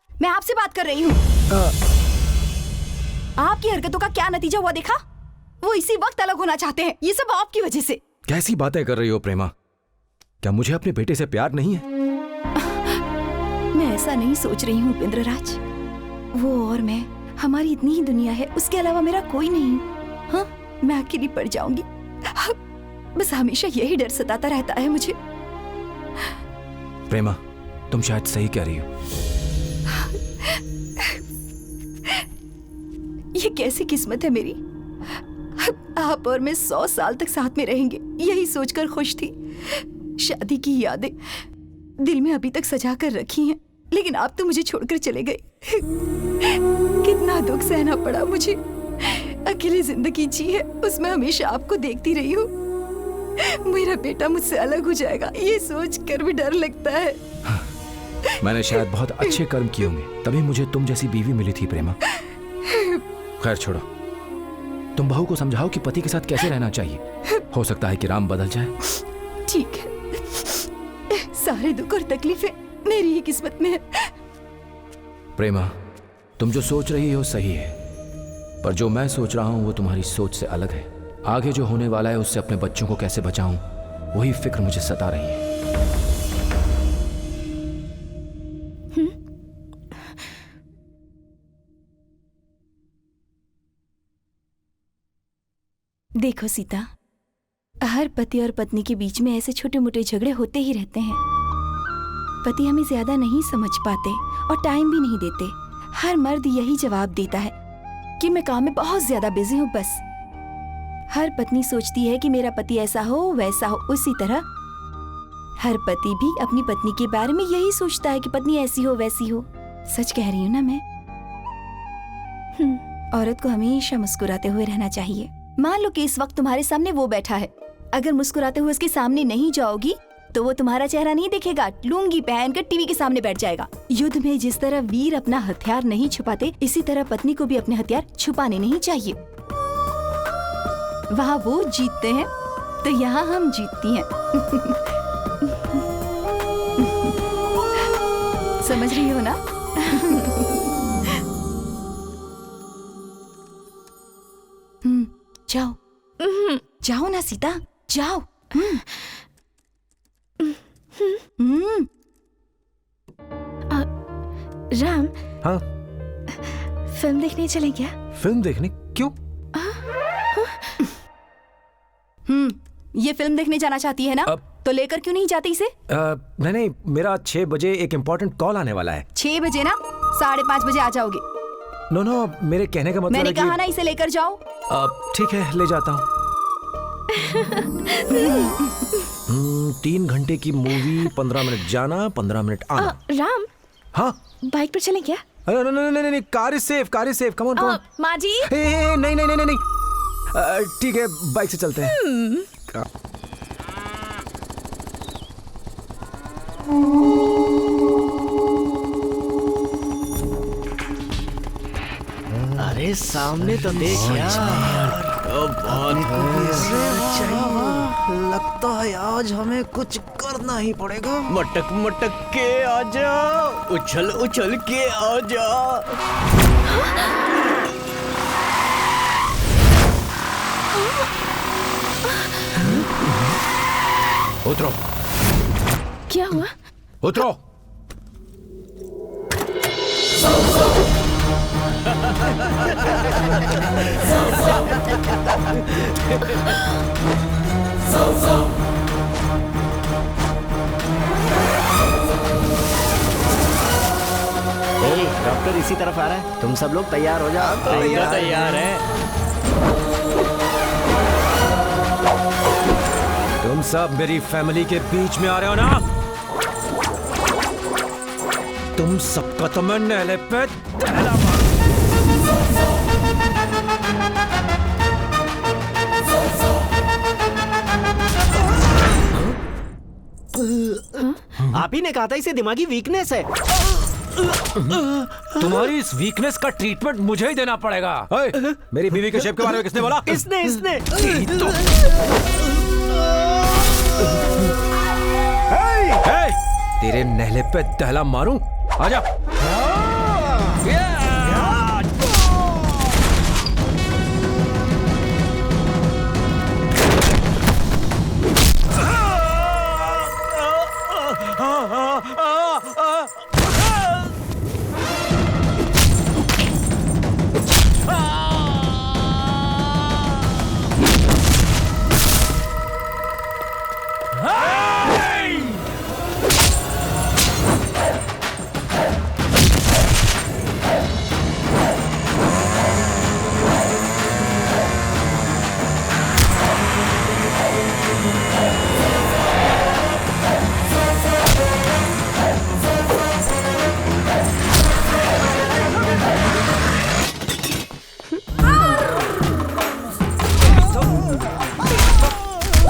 मैं आपसे बात कर रही हूँ। आपकी हरकतों का क्या नतीजा हुआ देखा? वो इसी वक्त अलग होना चाहते हैं। ये सब आपकी वजह से। कैसी बातें कर रही हो प्रेमा? क्या मुझे अपने बेटे से प्यार नहीं है? मैं ऐसा नहीं सोच रही हूँ उपेंद्र राज। वो और मैं, हमारी इतनी ही दुनिया है, उसके अलावा मेरा कोई नहीं। हाँ, मैं अकेली पड़ जाऊंगी। बस हमेशा यही डर सताता रहता है मुझे। प्रेमा, तुम शायद सही कह रही हो। ये कैसी किस्मत है मेरी। आप और मैं 100 साल तक साथ में रहेंगे, यही सोचकर खुश थी। शादी की यादें दिल में अभी तक सजा कर रखी हैं, लेकिन आप तो मुझे छोड़कर चले गए। कितना दुख सहना पड़ा मुझे। अकेली जिंदगी जी है, उसमें हमेशा आपको देखती रही हूँ। मेरा बेटा मुझसे अलग हो जाएगा, ये सोच कर भी डर लगता है। मैंने शायद बहुत अच्छे कर्म किए होंगे, तभी मुझे तुम जैसी बीवी मिली थी प्रेमा। खैर छोड़ो, तुम बहू को समझाओ कि पति के साथ कैसे रहना चाहिए। हो सकता है कि राम बदल जाए। ठीक है, सारे दुख और तकलीफें मेरी ही किस्मत में है। प्रेमा, तुम जो सोच रही हो सही है, पर जो मैं सोच रहा हूं वो तुम्हारी सोच से अलग है। आगे जो होने वाला है उससे अपने बच्चों को कैसे बचाऊं, वही फिक्र मुझे सता रही है। देखो सीता, हर पति और पत्नी के बीच में ऐसे छोटे मोटे झगड़े होते ही रहते हैं। पति हमें ज्यादा नहीं समझ पाते और टाइम भी नहीं देते। हर मर्द यही जवाब देता है कि मैं काम में बहुत ज्यादा बिजी हूँ बस। हर पत्नी सोचती है कि मेरा पति ऐसा हो वैसा हो। उसी तरह हर पति भी अपनी पत्नी के बारे में यही सोचता है कि पत्नी ऐसी हो वैसी हो। सच कह रही हूँ ना मैं? औरत को हमेशा मुस्कुराते हुए रहना चाहिए। मान लो कि इस वक्त तुम्हारे सामने वो बैठा है, अगर मुस्कुराते हुए उसके सामने नहीं जाओगी तो वो तुम्हारा चेहरा नहीं देखेगा, लुंगी पहनकर टीवी के सामने बैठ जाएगा। युद्ध में जिस तरह वीर अपना हथियार नहीं छुपाते, इसी तरह पत्नी को भी अपने हथियार छुपाने नहीं चाहिए। वहाँ वो जीतते हैं तो यहाँ हम जीतती हैं। समझ रही हो ना? जाओ जाओ ना सीता, जाओ। राम, हाँ? फिल्म देखने चले क्या? फिल्म देखने? क्यों? ये फिल्म देखने जाना चाहती है ना? तो लेकर क्यों नहीं जाती इसे? नहीं, मेरा 6 बजे एक इम्पोर्टेंट कॉल आने वाला है। 6 बजे ना? 5:30 बजे आ जाओगे। नो, मेरे कहने का मतलब मैंने है कि कहा ना इसे लेकर जाओ। ठीक है, ले जाता हूँ। 3 घंटे की मूवी, 15 मिनट जाना, 15 मिनट आना। राम, हाँ? बाइक पर चलें क्या? नहीं, car is safe, come on. माँ जी। नहीं, ठीक है, बाइक से चलते हैं। अरे सामने तो देख यार। लगता है आज हमें कुछ करना ही पड़ेगा। मटक मटक के आजा, उछल उछल के आजा। उतरो। क्या हुआ? उतरो। डॉक्टर इसी तरफ आ रहा है, तुम सब लोग तैयार हो जाओ। तैयार है। तुम सब मेरी फैमिली के बीच में आ रहे हो ना? तुम सबका तो मैं नहले पे दहला आप ही ने कहा था इसे दिमागी वीकनेस है। तुम्हारी इस वीकनेस का ट्रीटमेंट मुझे ही देना पड़ेगा। ओए, मेरी बीवी के शेप के बारे में किसने बोला? इसने हे, तेरे नहले पे दहला मारूं? आजा।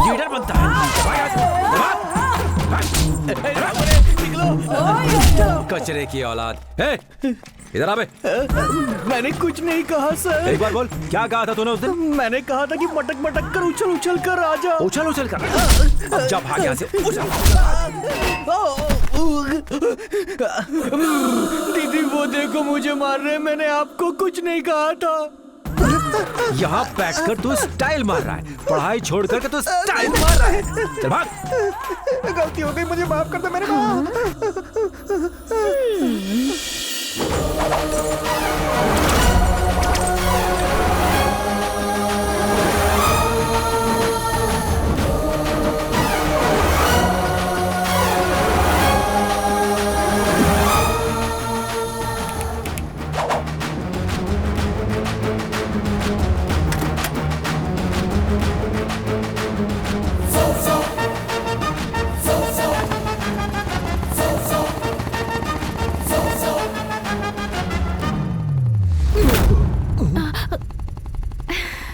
लीडर बनता है। कचरे की औलाद। इधर आ बे। मैंने कुछ नहीं कहा सर। एक बार बोल, क्या कहा था तूने उस दिन? मैंने कहा था कि मटक मटक कर उछल उछल कर आ जा। उछल उछल कर? अब जा भाग यहाँ से। उछल। दीदी वो देखो मुझे मार रहे हैं, मैंने आपको कुछ नहीं कहा था। यहाँ बैठकर तू स्टाइल मार रहा है, पढ़ाई छोड़ करके तू स्टाइल मार रहा है। चल भाग। गलती हो गई, मुझे माफ कर दो मेरे को।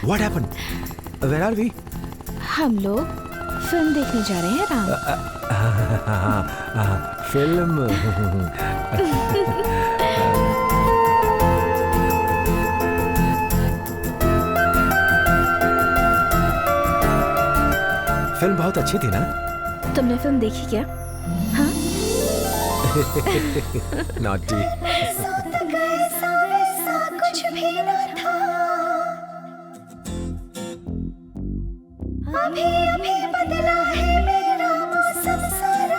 What happened? Where are we? हम लोग फिल्म देखने जा रहे हैं राम। फिल्म। फिल्म बहुत अच्छी थी ना? तुमने फिल्म देखी क्या? हाँ? Naughty। कुछ भी न था, अभी अभी बदला है मेरा मौसम सारा।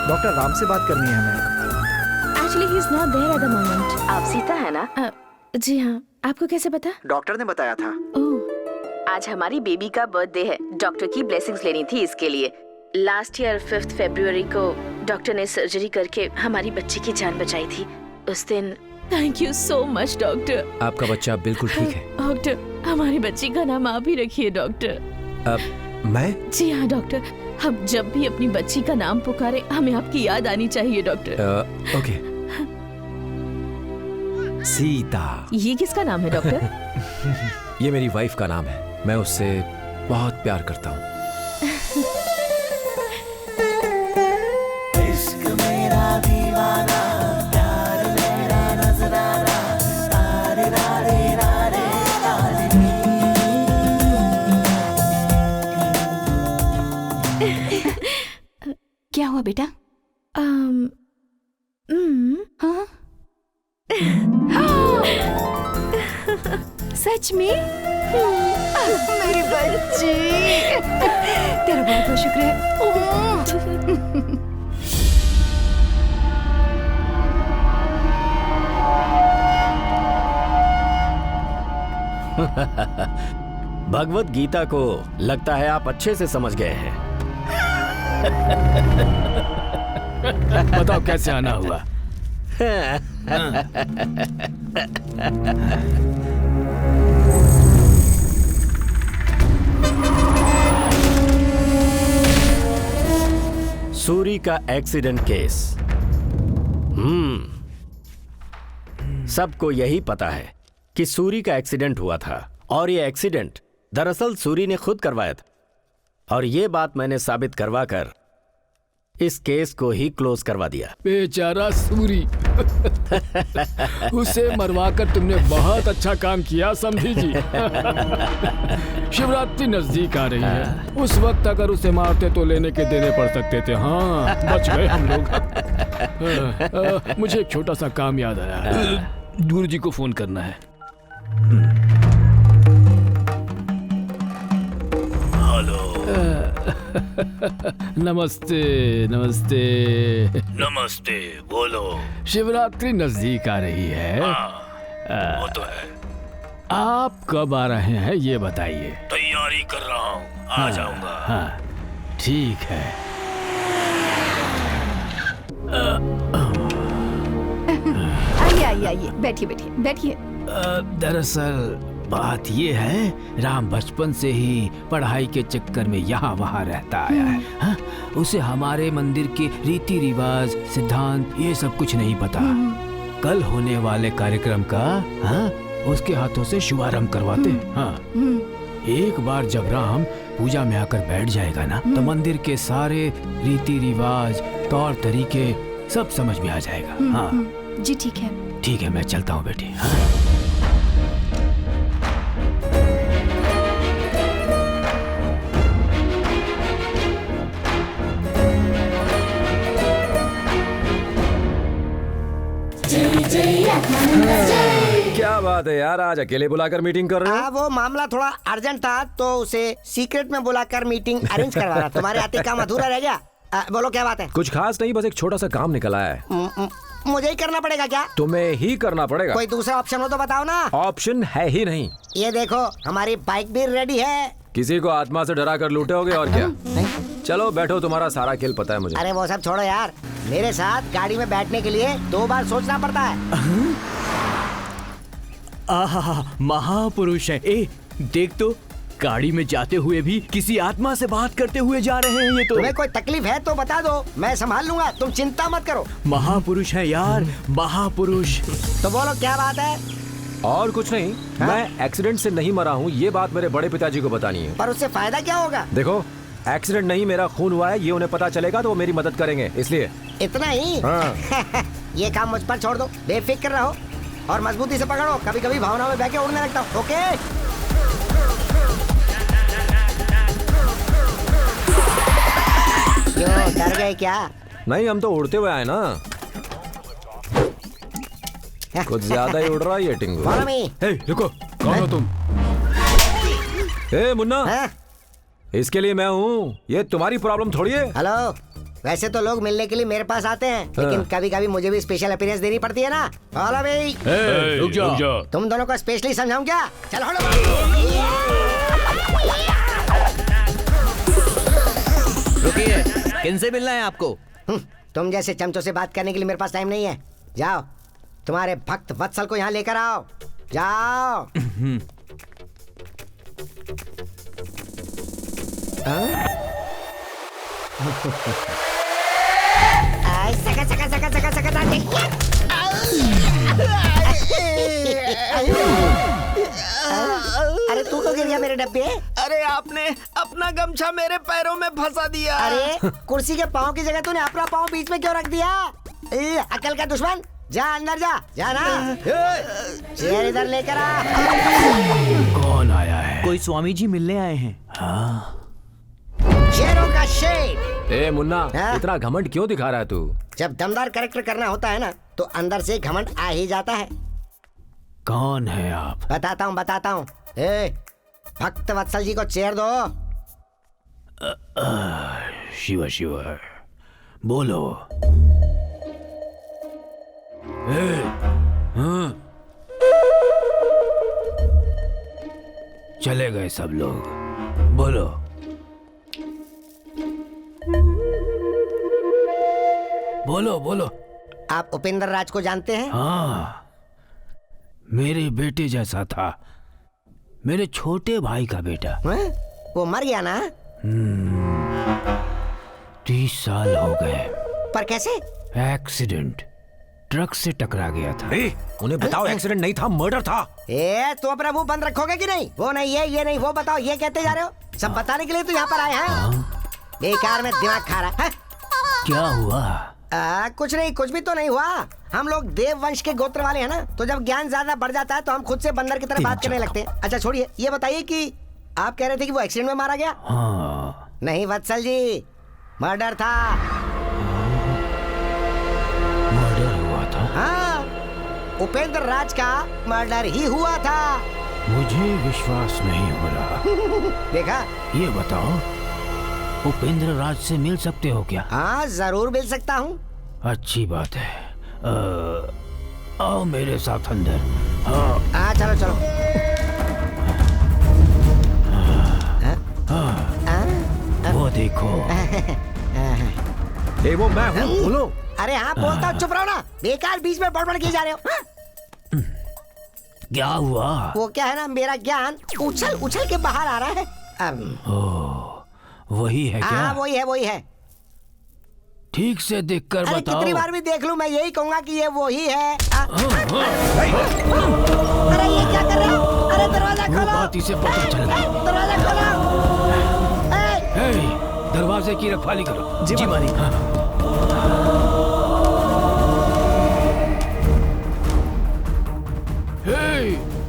डॉक्टर राम से बात करनी है हमें। Actually, he is not there at the moment. आप सीता है ना? जी हाँ। आपको कैसे पता? डॉक्टर ने बताया था। ओह, आज हमारी बेबी का बर्थडे है। डॉक्टर की ब्लेसिंग्स लेनी थी इसके लिए। लास्ट ईयर 5 फरवरी को डॉक्टर ने सर्जरी करके हमारी बच्ची की जान बचाई थी। उस दिन thank you so much doctor. आपका बच्चा बिल्कुल ठीक है। डॉक्टर, हमारी बच्ची का नाम आप ही रखिए डॉक्टर। मैं? जी हाँ डॉक्टर, हम जब भी अपनी बच्ची का नाम पुकारे हमें आपकी याद आनी चाहिए डॉक्टर। ओके। सीता। ये किसका नाम है डॉक्टर? ये मेरी वाइफ का नाम है। मैं उससे बहुत प्यार करता हूँ। इश्क मेरा दीवाना, प्यार मेरा नजराना, बेटा? हाँ। सच में? मेरी बच्ची, तेरा बहुत बहुत शुक्र है। भगवत गीता को लगता है आप अच्छे से समझ गए हैं। बताओ कैसे आना हुआ? सूरी का एक्सीडेंट केस। सबको यही पता है कि सूरी का एक्सीडेंट हुआ था और ये एक्सीडेंट दरअसल सूरी ने खुद करवाया था और ये बात मैंने साबित करवाकर इस केस को ही क्लोज करवा दिया। बेचारा सूरी। उसे मरवाकर तुमने बहुत अच्छा काम किया समझी जी। शिवरात्रि नजदीक आ रही है, उस वक्त अगर उसे मारते तो लेने के देने पड़ सकते थे। हाँ, बच गए हम लोग। मुझे एक छोटा सा काम याद आया, गुरु जी को फोन करना है। हेलो। नमस्ते नमस्ते नमस्ते, बोलो। शिवरात्रि नजदीक आ रही है। वो तो है। आप कब आ रहे हैं ये बताइए। तैयारी कर रहा हूँ, आ जाऊंगा। हाँ, ठीक है। आइए आइए आइए, बैठिए बैठिए बैठिए। दरअसल बात ये है, राम बचपन से ही पढ़ाई के चक्कर में यहाँ वहाँ रहता आया है। हाँ? उसे हमारे मंदिर के रीति रिवाज, सिद्धांत ये सब कुछ नहीं पता। कल होने वाले कार्यक्रम का उसके हाथों से शुभारंभ करवाते हैं। हाँ, एक बार जब राम पूजा में आकर बैठ जाएगा ना, तो मंदिर के सारे रीति रिवाज, तौर तरीके सब समझ में आ जाएगा। हाँ जी, ठीक है। ठीक है, मैं चलता हूँ बेटी। हाँ? क्या बात है यार, आज अकेले बुलाकर मीटिंग कर रहे हो? वो मामला थोड़ा अर्जेंट था तो उसे सीक्रेट में बुलाकर मीटिंग अरेंज करवा रहा। तुम्हारे आते काम अधूरा रह गया। बोलो क्या बात है? कुछ खास नहीं, बस एक छोटा सा काम निकला है। मुझे ही करना पड़ेगा क्या? तुम्हें ही करना पड़ेगा। कोई दूसरा ऑप्शन हो तो बताओ ना। ऑप्शन है ही नहीं। ये देखो, हमारी बाइक भी रेडी है। किसी को आत्मा से डरा कर लूटोगे और क्या? चलो बैठो, तुम्हारा सारा खेल पता है मुझे। अरे वो सब छोड़ो यार, मेरे साथ गाड़ी में बैठने के लिए 2 बार सोचना पड़ता है। आहा, महापुरुष है। ए, देख तो, गाड़ी में जाते हुए भी किसी आत्मा से बात करते हुए जा रहे हैं ये तो। तुम्हें कोई तकलीफ है तो बता दो, मैं संभाल लूंगा, तुम चिंता मत करो। महापुरुष है यार, महापुरुष। तो बोलो क्या बात है? और कुछ नहीं, मैं एक्सीडेंट से नहीं मरा हूँ, ये बात मेरे बड़े पिताजी को बतानी है। पर उससे फायदा क्या होगा? देखो, एक्सीडेंट नहीं, मेरा खून हुआ है, ये उन्हें पता चलेगा तो वो मेरी मदद करेंगे, इसलिए। इतना ही? हाँ। ये काम मुझ पर छोड़ दो, बेफिक्र रहो और मजबूती से पकड़ो। कभी कभी भावनाओं में बह के उड़ने लगता हूँ। ओके? क्यों, डर गए क्या? नहीं, हम तो उड़ते हुए आए ना। कुछ ज्यादा ही उड़ रहा है ये टिंगू। रुको, कौन हो तुम? ए मुन्ना, इसके लिए मैं हूँ, ये तुम्हारी प्रॉब्लम थोड़ी है। हेलो, वैसे तो लोग मिलने के लिए मेरे पास आते हैं, लेकिन कभी कभी मुझे भी स्पेशल अपीयरेंस देनी पड़ती है ना। हेलो भाई, रुक जा। तुम दोनों को स्पेशली समझाऊं क्या? चलो रुकिए, किनसे मिलना है आपको? तुम जैसे चमचों से बात करने के लिए मेरे पास टाइम नहीं है। जाओ, तुम्हारे भक्त वत्सल को यहाँ लेकर आओ। जाओ। अरे तू तो गिर गया मेरे डब्बे। अरे आपने अपना गमछा मेरे पैरों में फंसा दिया। अरे कुर्सी के पाँव की जगह तूने अपना पाँव बीच में क्यों रख दिया? अकल का दुश्मन, जा अंदर जा ना। चेयर इधर लेकर आ। कौन आया है? कोई स्वामी जी मिलने आए हैं। हाँ। शेरों का शेर। ए मुन्ना, हाँ? इतना घमंड क्यों दिखा रहा है तू? जब दमदार कैरेक्टर करना होता है ना तो अंदर से घमंड आ ही जाता है। कौन है आप? बताता हूँ। ए, भक्त वत्सल जी को चेयर दो। शिवा शिवा बोलो। हाँ? चले गए सब लोग। बोलो। बोलो बोलो। आप उपेंद्र राज को जानते हैं? हाँ, मेरे बेटे जैसा था, मेरे छोटे भाई का बेटा। वो मर गया ना? 30 साल हो गए। पर कैसे? एक्सीडेंट, ट्रक से टकरा गया था। उन्हें बताओ एक्सीडेंट नहीं था, मर्डर था। तो अपना मुंह बंद रखोगे कि नहीं? वो नहीं ये नहीं वो बताओ, ये कहते जा रहे हो? सब बताने के लिए तो यहाँ पर आए हैं। बेकार में दिमाग खा रहा है। क्या हुआ? कुछ नहीं, कुछ भी तो नहीं हुआ। हम लोग देव वंश के गोत्र वाले हैं ना, तो जब ज्ञान ज्यादा बढ़ जाता है तो हम खुद से बंदर की तरह बात करने लगते हैं। अच्छा छोड़िए, ये बताइए कि आप कह रहे थे कि वो एक्सीडेंट में मारा गया? हाँ। नहीं वत्सल जी, मर्डर था। मर्डर हुआ था? हाँ, उपेंद्र राज का मर्डर ही हुआ था। मुझे विश्वास नहीं हो रहा। देखा? ये बताओ, उपेंद्र राज से मिल सकते हो क्या? हाँ जरूर मिल सकता हूँ। अच्छी बात है। आओ मेरे साथ अंदर। हाँ चलो चलो। वो देखो। वो मैं हूँ, बोलो। अरे हाँ बोलता हूँ, चुप रहो ना। बेकार बीच में बड़बड़ किए जा रहे हो। क्या हुआ? वो क्या है ना, मेरा ज्ञान उछल उछल के बाहर आ रहा है। वही है क्या? हाँ वही है। ठीक से देखकर अरे बताओ। कितनी बार भी देख लूं, मैं यही कहूंगा कि ये वही है। अरे ये क्या कर रहे हो? अरे दरवाजा खोलो। बात इसे पता चल गया। दरवाजा खोलो। दरवाजे की रखवाली करो। जी मालिक।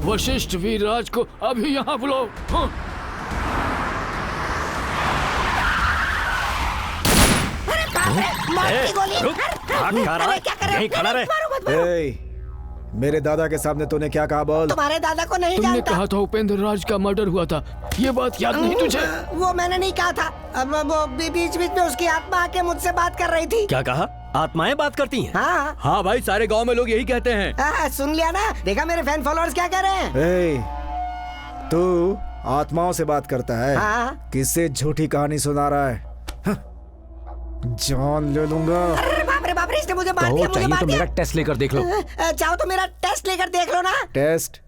वशिष्ठ वीरराज को अभी यहाँ बुलाओ। मेरे दादा के सामने तूने क्या कहा? बोल। तुम्हारे दादा को नहीं तुमने जानता। कहा था उपेंद्र राज का मर्डर हुआ था, ये बात याद नहीं तुझे? वो मैंने नहीं कहा था। अब वो बीच बीच में उसकी आत्मा आके मुझसे बात कर रही थी। क्या कहा? आत्माएं बात करती हैं? हाँ हाँ भाई, सारे गांव में लोग यही कहते हैं। सुन लिया ना? देखा मेरे फैन फॉलोअर्स क्या कह रहे हैं? तू आत्माओं से बात करता है? हाँ। किससे झूठी कहानी सुना रहा है? जान ले लूंगा। अरे बाप रे, इसने मुझे मार दिया। चाहिए तो मेरा टेस्ट लेकर देख लो। चाहो तो मेरा टेस्ट लेकर देख लो ना। टेस्ट?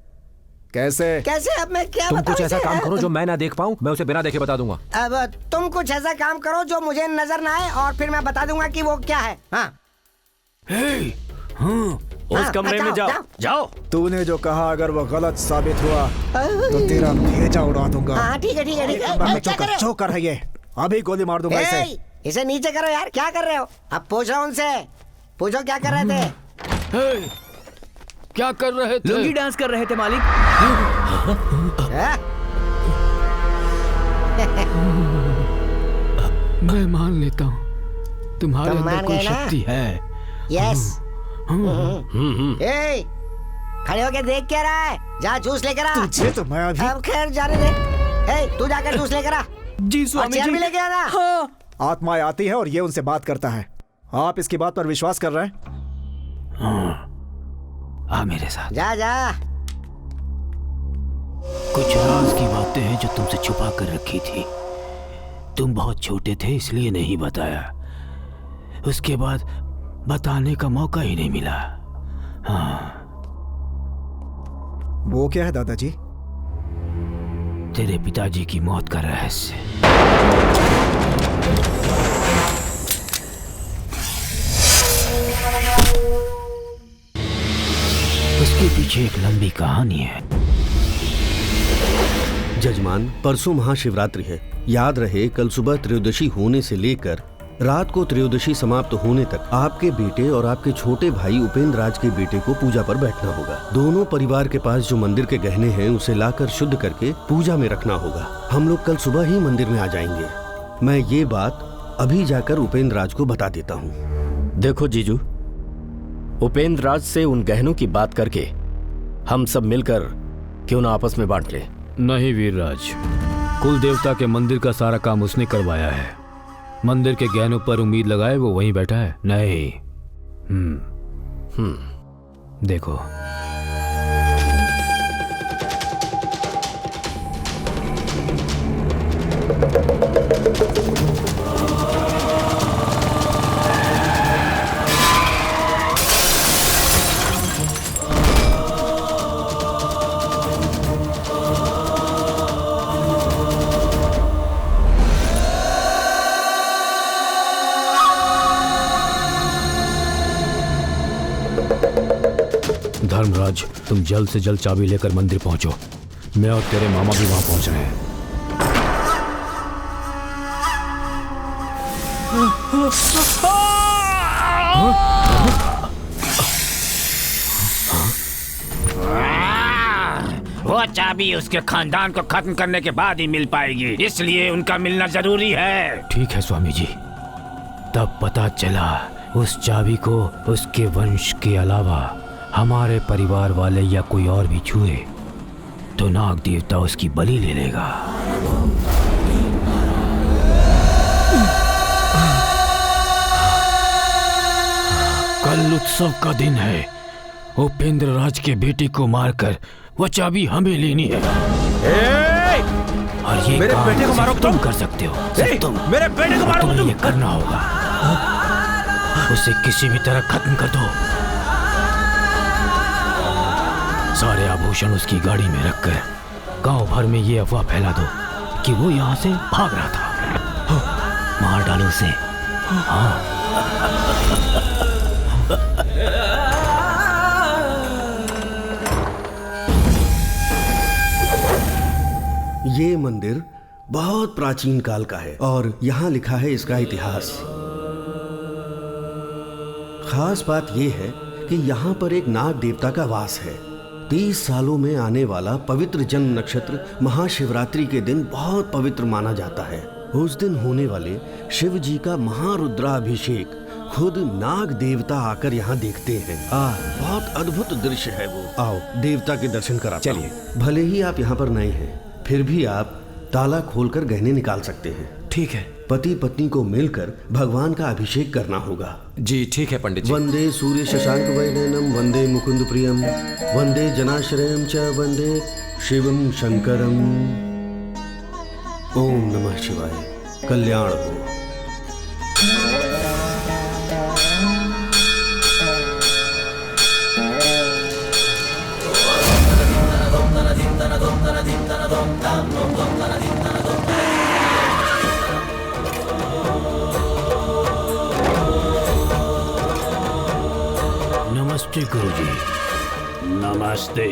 कैसे? अब मैं क्या तुम बताऊं कुछ ऐसा इसे? काम करो जो मैं ना देख पाऊं, मैं उसे बिना देखे बता दूंगा। अब तुम कुछ ऐसा काम करो जो मुझे नजर ना आए, और फिर मैं बता दूंगा कि वो क्या है। हाँ। उस कमरे में जाओ। तूने जो कहा अगर वो गलत साबित हुआ तो तेरा भेजा उड़ा दूंगा। हाँ ठीक है। जोकर है ये, अभी गोली मार दूंगा इसे। इसे नीचे करो यार, क्या कर रहे हो? अब पूछो उनसे, पूछो क्या कर रहे थे? क्या कर रहे थे? लुंगी डांस कर रहे थे मालिक। मैं मान लेता हूँ तुम्हारे अंदर कोई शक्ति है। यस। खड़े होके देख क्या रहा है? जा जूस लेकर आ। तुझे तो मैं अभी। अब खैर जाने दे। तू जाकर जूस लेकर आ। जी स्वामी जी। भी लेके आना। हाँ। आत्माएं आती है और ये उनसे बात करता है। आप इसकी बात पर विश्वास कर रहे हैं? आ मेरे साथ। जा। कुछ राज की बातें हैं जो तुमसे छुपा कर रखी थी। तुम बहुत छोटे थे इसलिए नहीं बताया। उसके बाद बताने का मौका ही नहीं मिला। हाँ। वो क्या है दादाजी? तेरे पिताजी की मौत का रहस्य। उसके पीछे एक लंबी कहानी है। जजमान, परसों महाशिवरात्रि है। याद रहे, कल सुबह त्रयोदशी होने से लेकर रात को त्रयोदशी समाप्त होने तक आपके बेटे और आपके छोटे भाई उपेंद्र राज के बेटे को पूजा पर बैठना होगा। दोनों परिवार के पास जो मंदिर के गहने हैं उसे लाकर शुद्ध करके पूजा में रखना होगा। हम लोग कल सुबह ही मंदिर में आ जाएंगे। मैं ये बात अभी जाकर उपेंद्र राज को बता देता हूँ। देखो जीजू, उपेंद्र राज से उन गहनों की बात करके हम सब मिलकर क्यों ना आपस में बांट लें। नहीं वीरराज, कुल देवता के मंदिर का सारा काम उसने करवाया है। मंदिर के गहनों पर उम्मीद लगाए वो वहीं बैठा है। नहीं। देखो, धर्मराज, तुम जल्द से जल्द चाबी लेकर मंदिर पहुंचो। मैं और तेरे मामा भी वहां पहुंच रहे हैं। वो चाबी उसके खानदान को खत्म करने के बाद ही मिल पाएगी, इसलिए उनका मिलना जरूरी है। ठीक है स्वामी जी। तब पता चला उस चाबी को उसके वंश के अलावा हमारे परिवार वाले या कोई और भी छुए तो नाग देवता उसकी बलि ले लेगा। कल उत्सव का दिन है। उपेंद्र राज के बेटे को मारकर वो चाबी हमें लेनी है। और ये मेरे काम बेटे को मारो तुम कर सकते हो। तुम मेरे बेटे को मारो। तुम्हें ये करना होगा। उसे किसी भी तरह खत्म कर दो। सारे आभूषण उसकी गाड़ी में रखकर गांव भर में ये अफवाह फैला दो कि वो यहाँ से भाग रहा था। मार डालो उसे। हाँ। ये मंदिर बहुत प्राचीन काल का है और यहाँ लिखा है इसका इतिहास। खास बात यह है कि यहाँ पर एक नाग देवता का वास है। 30 सालों में आने वाला पवित्र जन्म नक्षत्र महाशिवरात्रि के दिन बहुत पवित्र माना जाता है। उस दिन होने वाले शिव जी का महारुद्राभिषेक खुद नाग देवता आकर यहाँ देखते हैं। बहुत अद्भुत दृश्य है वो। आओ देवता के दर्शन कराता हूं। भले ही आप यहाँ पर नए हैं, फिर भी आप ताला खोलकर गहने निकाल सकते हैं। ठीक है। पति पत्नी को मिलकर भगवान का अभिषेक करना होगा। जी ठीक है पंडित जी। वंदे सूर्य शशांक वैनयनम वंदे मुकुंद प्रियम वंदे जनाश्रयम च वंदे शिवम शंकरम। ओम नमः शिवाय। कल्याण हो। नमस्ते गुरुजी। नमस्ते।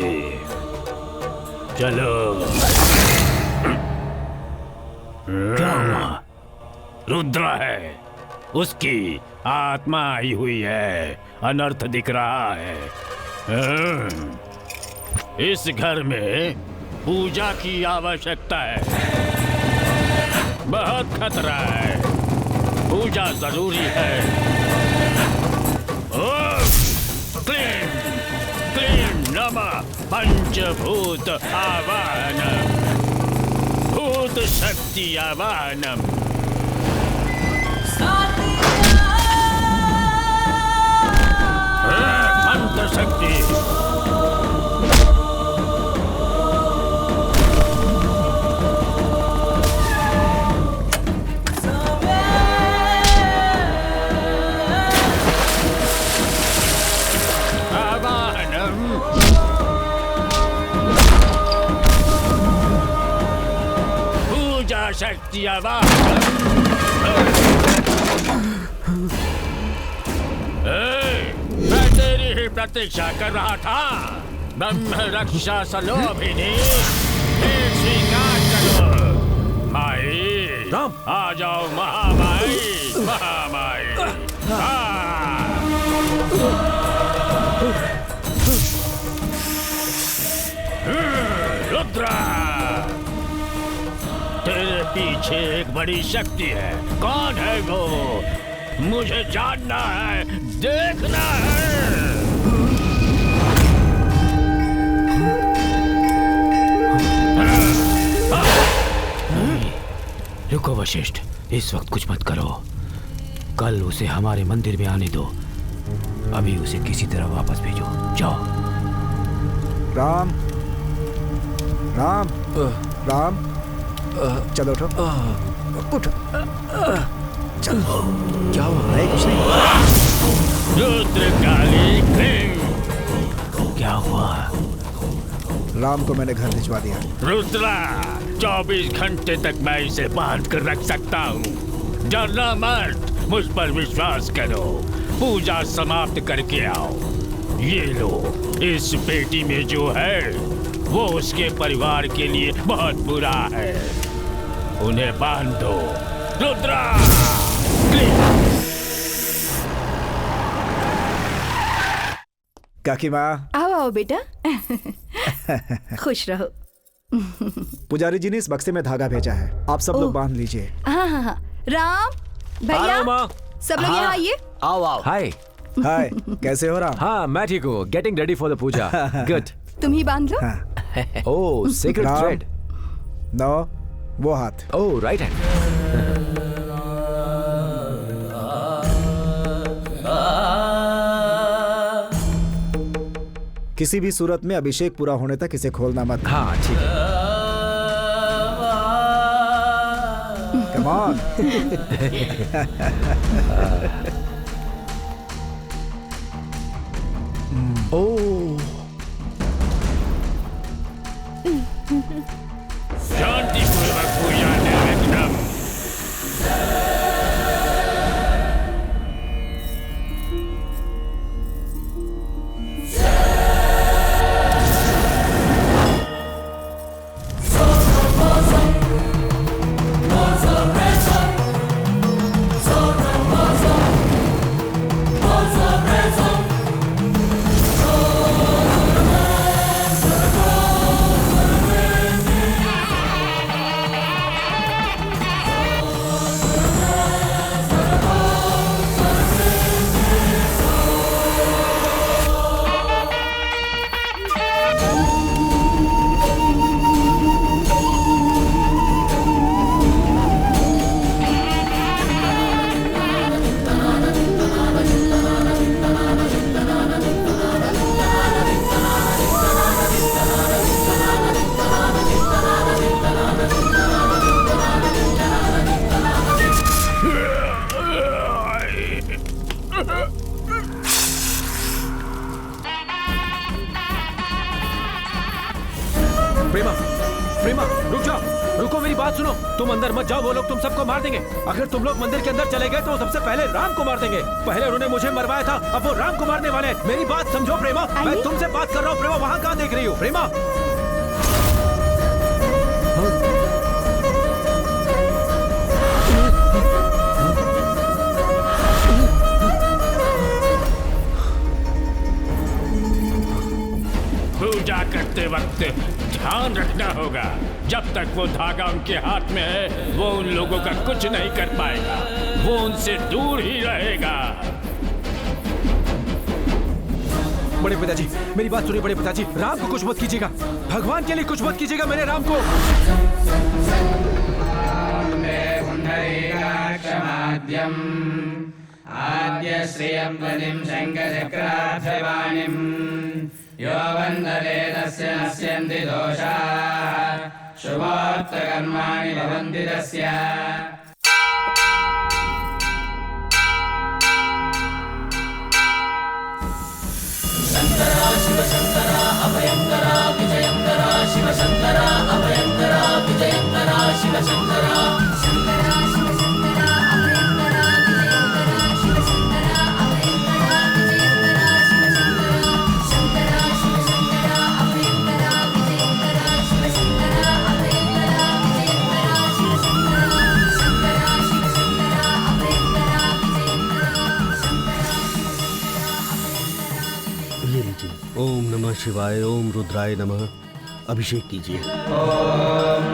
चलो। क्या हुआ? रुद्रा है, उसकी आत्मा आई हुई है। अनर्थ दिख रहा है। इस घर में पूजा की आवश्यकता है। बहुत खतरा है, पूजा जरूरी है। क्लीं क्लीं नमः पंचभूत आवाहनम भूत शक्ति आवाहनम। मंत्र शक्ति। शक्ति मैं तेरी ही प्रतीक्षा कर रहा था। ब्रह्म रक्षा सलोभिनी स्वीकार करो। माई आ जाओ महामाई। महामाई रुद्रा, तेरे पीछे एक बड़ी शक्ति है। कौन है वो? मुझे जानना है, देखना है। रुको वशिष्ठ, इस वक्त कुछ मत करो। कल उसे हमारे मंदिर में आने दो। अभी उसे किसी तरह वापस भेजो। जाओ। राम राम राम, चलो उठो, उठो, चलो। क्या हुआ? नहीं, कुछ नहीं। रुद्रकाली क्या हुआ? राम को मैंने घर भिजवा दिया। रुद्रा, 24 घंटे तक मैं इसे बांध कर रख सकता हूँ। डरना मत, मुझ पर विश्वास करो। पूजा समाप्त करके आओ। ये लो, इस पेटी में जो है वो उसके परिवार के लिए बहुत बुरा है। उन्हें बांध दो। रुद्रा, काकी माँ। आओ आओ बेटा। खुश रहो। पुजारी जी ने इस बक्से में धागा भेजा है, आप सब लोग बांध लीजिए। हाँ हाँ हाँ। राम भैया, सब लोग यहाँ आइए। आओ आओ। हाय हाय, कैसे हो राम? हाँ मैं ठीक हूँ। Getting ready for the puja. Good. तुम ही बांध लो। Oh, secret thread. नो, वो हाथ। Oh, right hand. किसी भी सूरत में अभिषेक पूरा होने तक इसे खोलना मत। हाँ ठीक है। Come on. ओह, शांतिपूर्वक पूजा निर्विघ्नम। प्रेमा, प्रेमा, रुक जाओ, रुको, मेरी बात सुनो। तुम अंदर मत जाओ, वो लोग तुम सबको मार देंगे। अगर तुम लोग मंदिर के अंदर चले गए तो सबसे पहले राम को मार देंगे। पहले उन्होंने मुझे मरवाया था, अब वो राम को मारने वाले हैं। मेरी बात समझो प्रेमा, मैं तुमसे बात कर रहा हूँ। प्रेमा, वहाँ कहाँ देख रही हो? प्रेमा, पूजा करते वक्त ध्यान रखना होगा। जब तक वो धागा उनके हाथ में है, वो उन लोगों का कुछ नहीं कर पाएगा। वो उनसे दूर ही रहेगा। बड़े पिताजी, मेरी बात सुनिए। बड़े पिताजी, राम को कुछ मत कीजिएगा। भगवान के लिए कुछ मत कीजिएगा मेरे राम को। आद्य श्रियं वनिं शङ्खचक्राभ्यवाणिं यो वन्दते तस्य नश्यन्ति दोषाः शुभोक्तकर्माणि भवन्ति तस्य। शङ्करा शिव शङ्करा अभयङ्करा विजयङ्करा शिव शङ्करा अभयङ्करा विजयङ्करा शिव शङ्करा। ओम नमः शिवाय, ओम रुद्राय नमः। अभिषेक कीजिए। ओम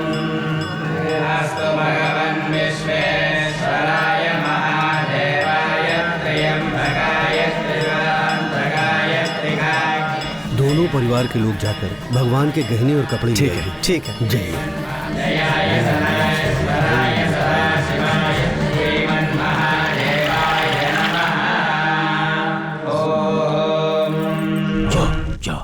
नमोऽस्तु भगवन् विश्वेश्वराय महादेवाय त्र्यम्बकाय त्रिपुरान्तकाय त्रिकाय। दोनों परिवार के लोग जाकर भगवान के गहने और कपड़े ले आएंगे। ठीक है। जय जयाय सदाशिवाय सदाशिवाय श्रीमन्महादेवाय नमः। ओम। जाओ।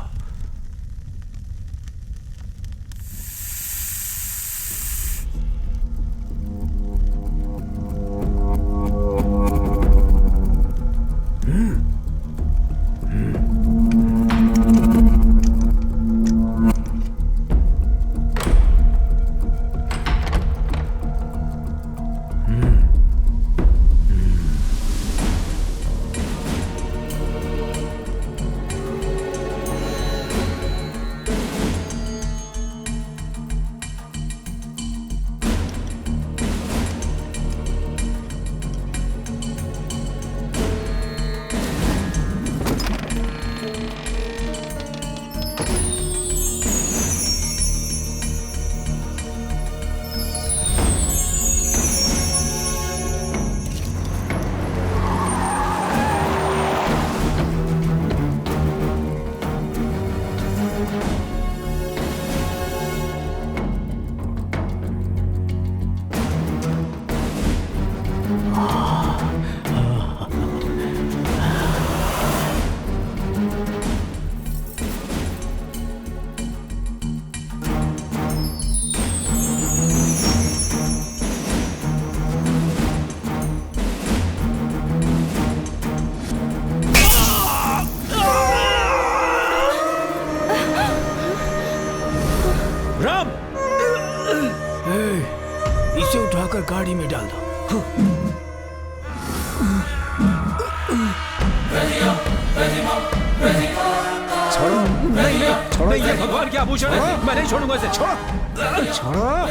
इसे उठाकर गाड़ी में डाल दो। छोड़ो। नहीं, छोड़ो। नहीं, ये भगवान की आभूषण है। मैं नहीं छोड़ूंगा इसे। छोड़ो।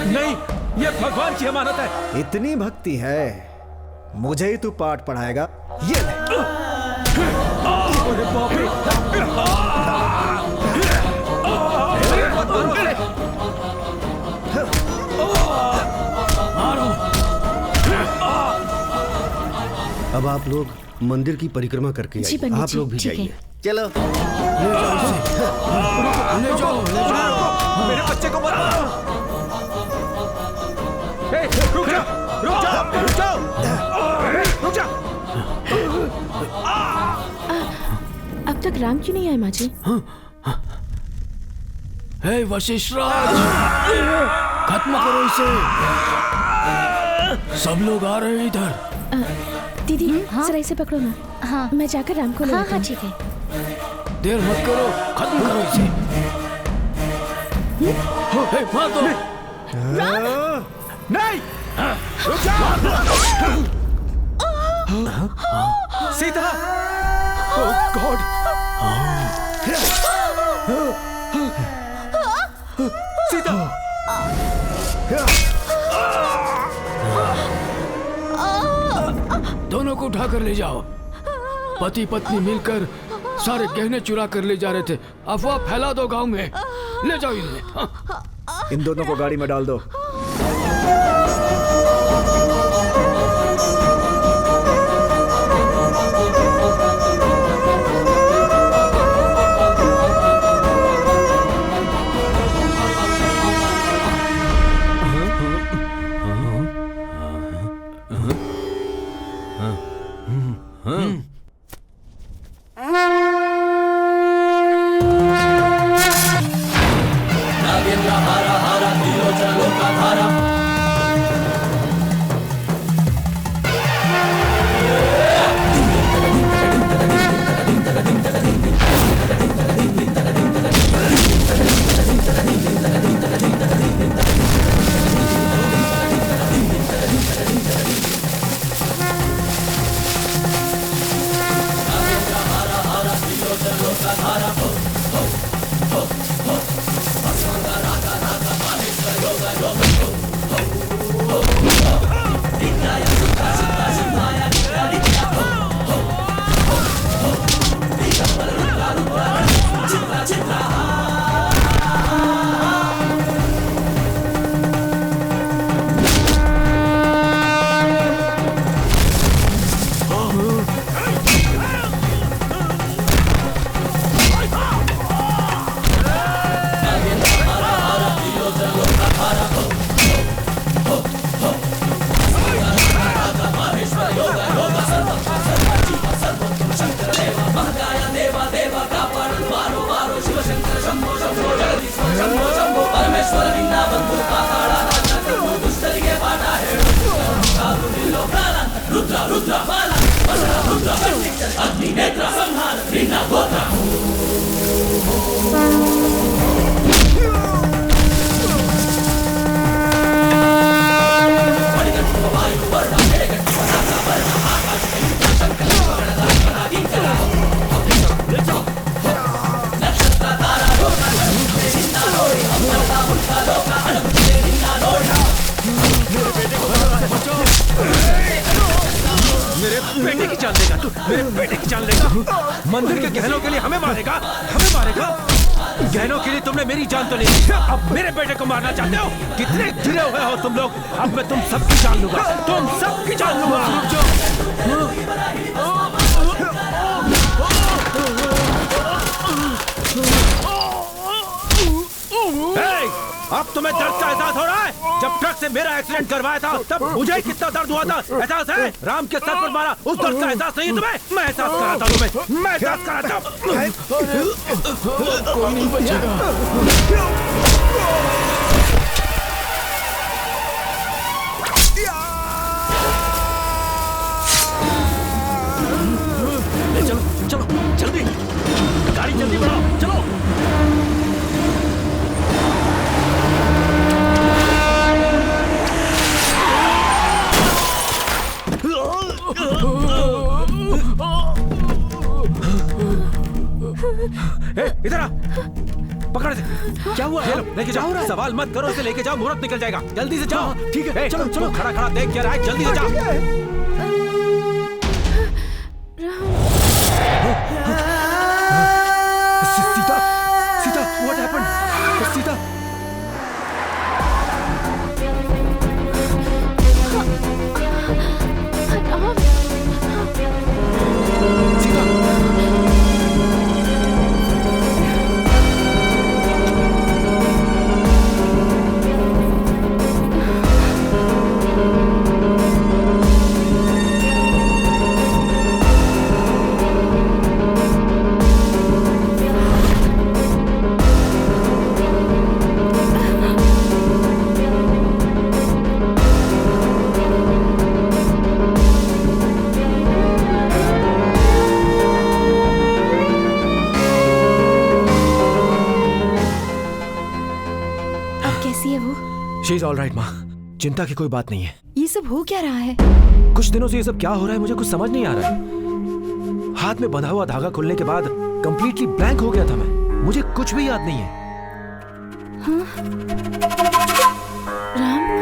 नहीं, ये भगवान की अमानत है। इतनी भक्ति है, मुझे ही तू पाठ पढ़ाएगा? ये ले। अरे बाप रे। अब आप लोग मंदिर की परिक्रमा करके जी, आइए। पंडित आप जी, लोग भी ठीक है। जाइए। चलो। ले जाओ। मेरे बच्चे को मारो। रुक जाओ। अब तक राम क्यों नहीं आए माँ जी? हे वशिष्ठ राज, खत्म करो इसे। सब लोग आ रहे हैं इधर। दीदी जरा इसे पकड़ो ना। हाँ, मैं जाकर राम को ले आता हूँ। ठीक है। देर मत करो, खत्म करो इसे। हे, मार दो। नहीं, रुक जाओ। सीता। ओह गॉड। सीता। दोनों को उठाकर ले जाओ। पति पत्नी मिलकर सारे गहने चुरा कर ले जा रहे थे। अफवाह फैला दो गांव में। ले जाओ इन्हें। इन दोनों को गाड़ी में डाल दो। नागेंद्र हर हर त्रिलोचन लोकाधीश मंदिर के गहनों के लिए हमें मारेगा? हमें मारेगा? गहनों के लिए तुमने मेरी जान तो नहीं ली, अब मेरे बेटे को मारना चाहते हो? कितने गिरे हुए हो तुम लोग? अब मैं तुम सबकी जान लूंगा, तुम सबकी जान लूंगा। अब तुम्हें दर्द का एहसास हो रहा है? जब ट्रक से मेरा एक्सीडेंट करवाया था तब मुझे कितना दर्द हुआ था, एहसास है? राम के सर पर मारा, उस दर्द का एहसास नहीं तुम्हें? मैं एहसास कराता हूं तुम्हें, मैं एहसास कराता हूं। कोई नहीं बचेगा। चलो चलो जल्दी, गाड़ी जल्दी बढ़ाओ, चलो। इधर आ, पकड़ से। क्या हुआ? लेके जाओ, सवाल मत करो, इसे लेके जाओ, मुहूर्त निकल जाएगा। जल्दी से जाओ। ठीक है, चलो चलो। खड़ा खड़ा देख क्या रहा है, जल्दी से जाओ। Sita, Sita, what happened? Sita. She is all right, माँ। चिंता की कोई बात नहीं है। ये सब हो क्या रहा है? कुछ दिनों से ये सब क्या हो रहा है मुझे कुछ समझ नहीं आ रहा है। हाथ में बंधा हुआ धागा खुलने के बाद कंप्लीटली ब्लैंक हो गया था मैं, मुझे कुछ भी याद नहीं है। राम,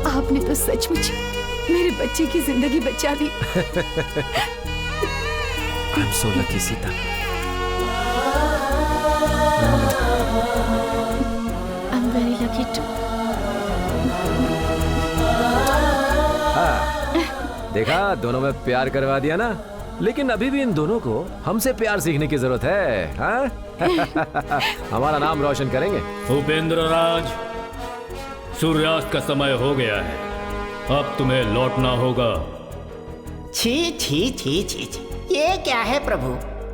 आपने तो सचमुच मेरे बच्चे की जिंदगी बचा दी। I'm so lucky, Sita. I'm very lucky too। देखा, दोनों में प्यार करवा दिया ना, लेकिन अभी भी इन दोनों को हमसे प्यार सीखने की जरूरत है। हाँ? हमारा नाम रोशन करेंगे। उपेंद्र राज, सूर्यास्त का समय हो गया है, अब तुम्हें लौटना होगा। छी छी छी छी छी, ये क्या है प्रभु?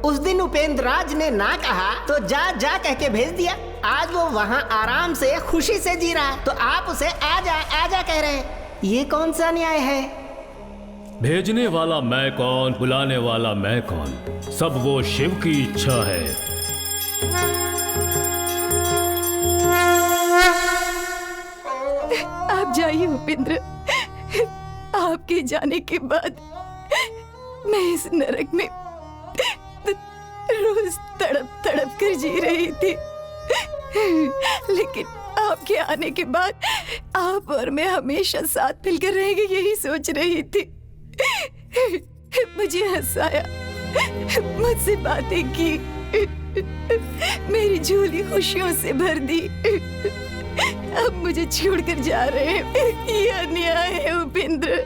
उस दिन उपेंद्र राज ने ना कहा तो जा जा कह के भेज दिया। आज वो वहाँ आराम से खुशी से जी रहा है तो आप उसे आजा कह रहे हैं। ये कौन सा न्याय है? भेजने वाला मैं कौन, बुलाने वाला मैं कौन, सब वो शिव की इच्छा है। आप जाइए उपेंद्र, आपके जाने के बाद मैं इस नरक में रोज तड़प तड़प कर जी रही थी, लेकिन आपके आने के बाद आप और मैं हमेशा साथ मिलकर रहेंगे यही सोच रही थी। मुझे हंसाया, मुझसे बातें की, मेरी झोली खुशियों से भर दी। अब मुझे छोड़कर जा रहे हैं, ये अन्याय है उपेंद्र।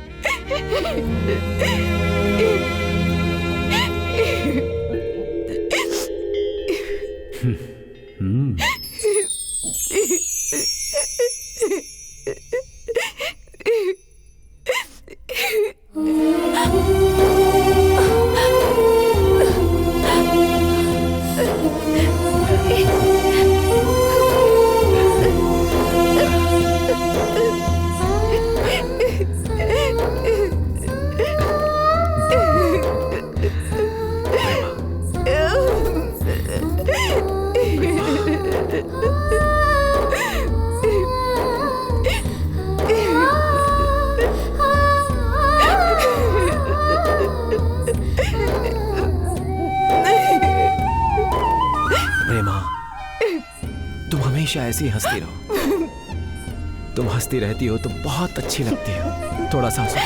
प्रेमा, तुम हमेशा ऐसे ही हंसती रहो। तुम हंसती रहती हो तो बहुत अच्छी लगती हो। थोड़ा सा हंसो,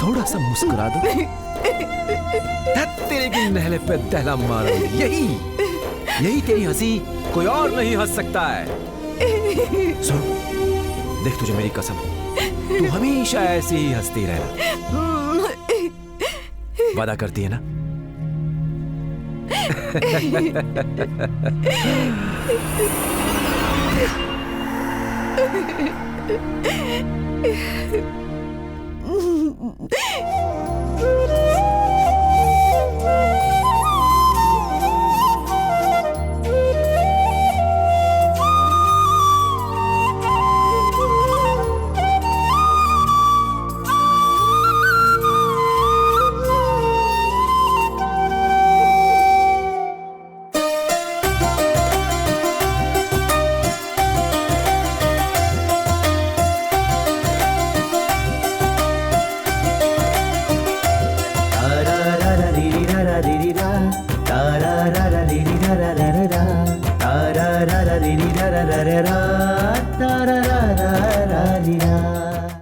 थोड़ा सा मुस्कुरा दो। तेरे की नहले पे दहला मारो। यही तेरी हंसी, कोई और नहीं हंस सकता है। सुन, देख तुझे मेरी कसम, तू हमेशा ऐसे ही हंसती रहना। वादा करती है ना?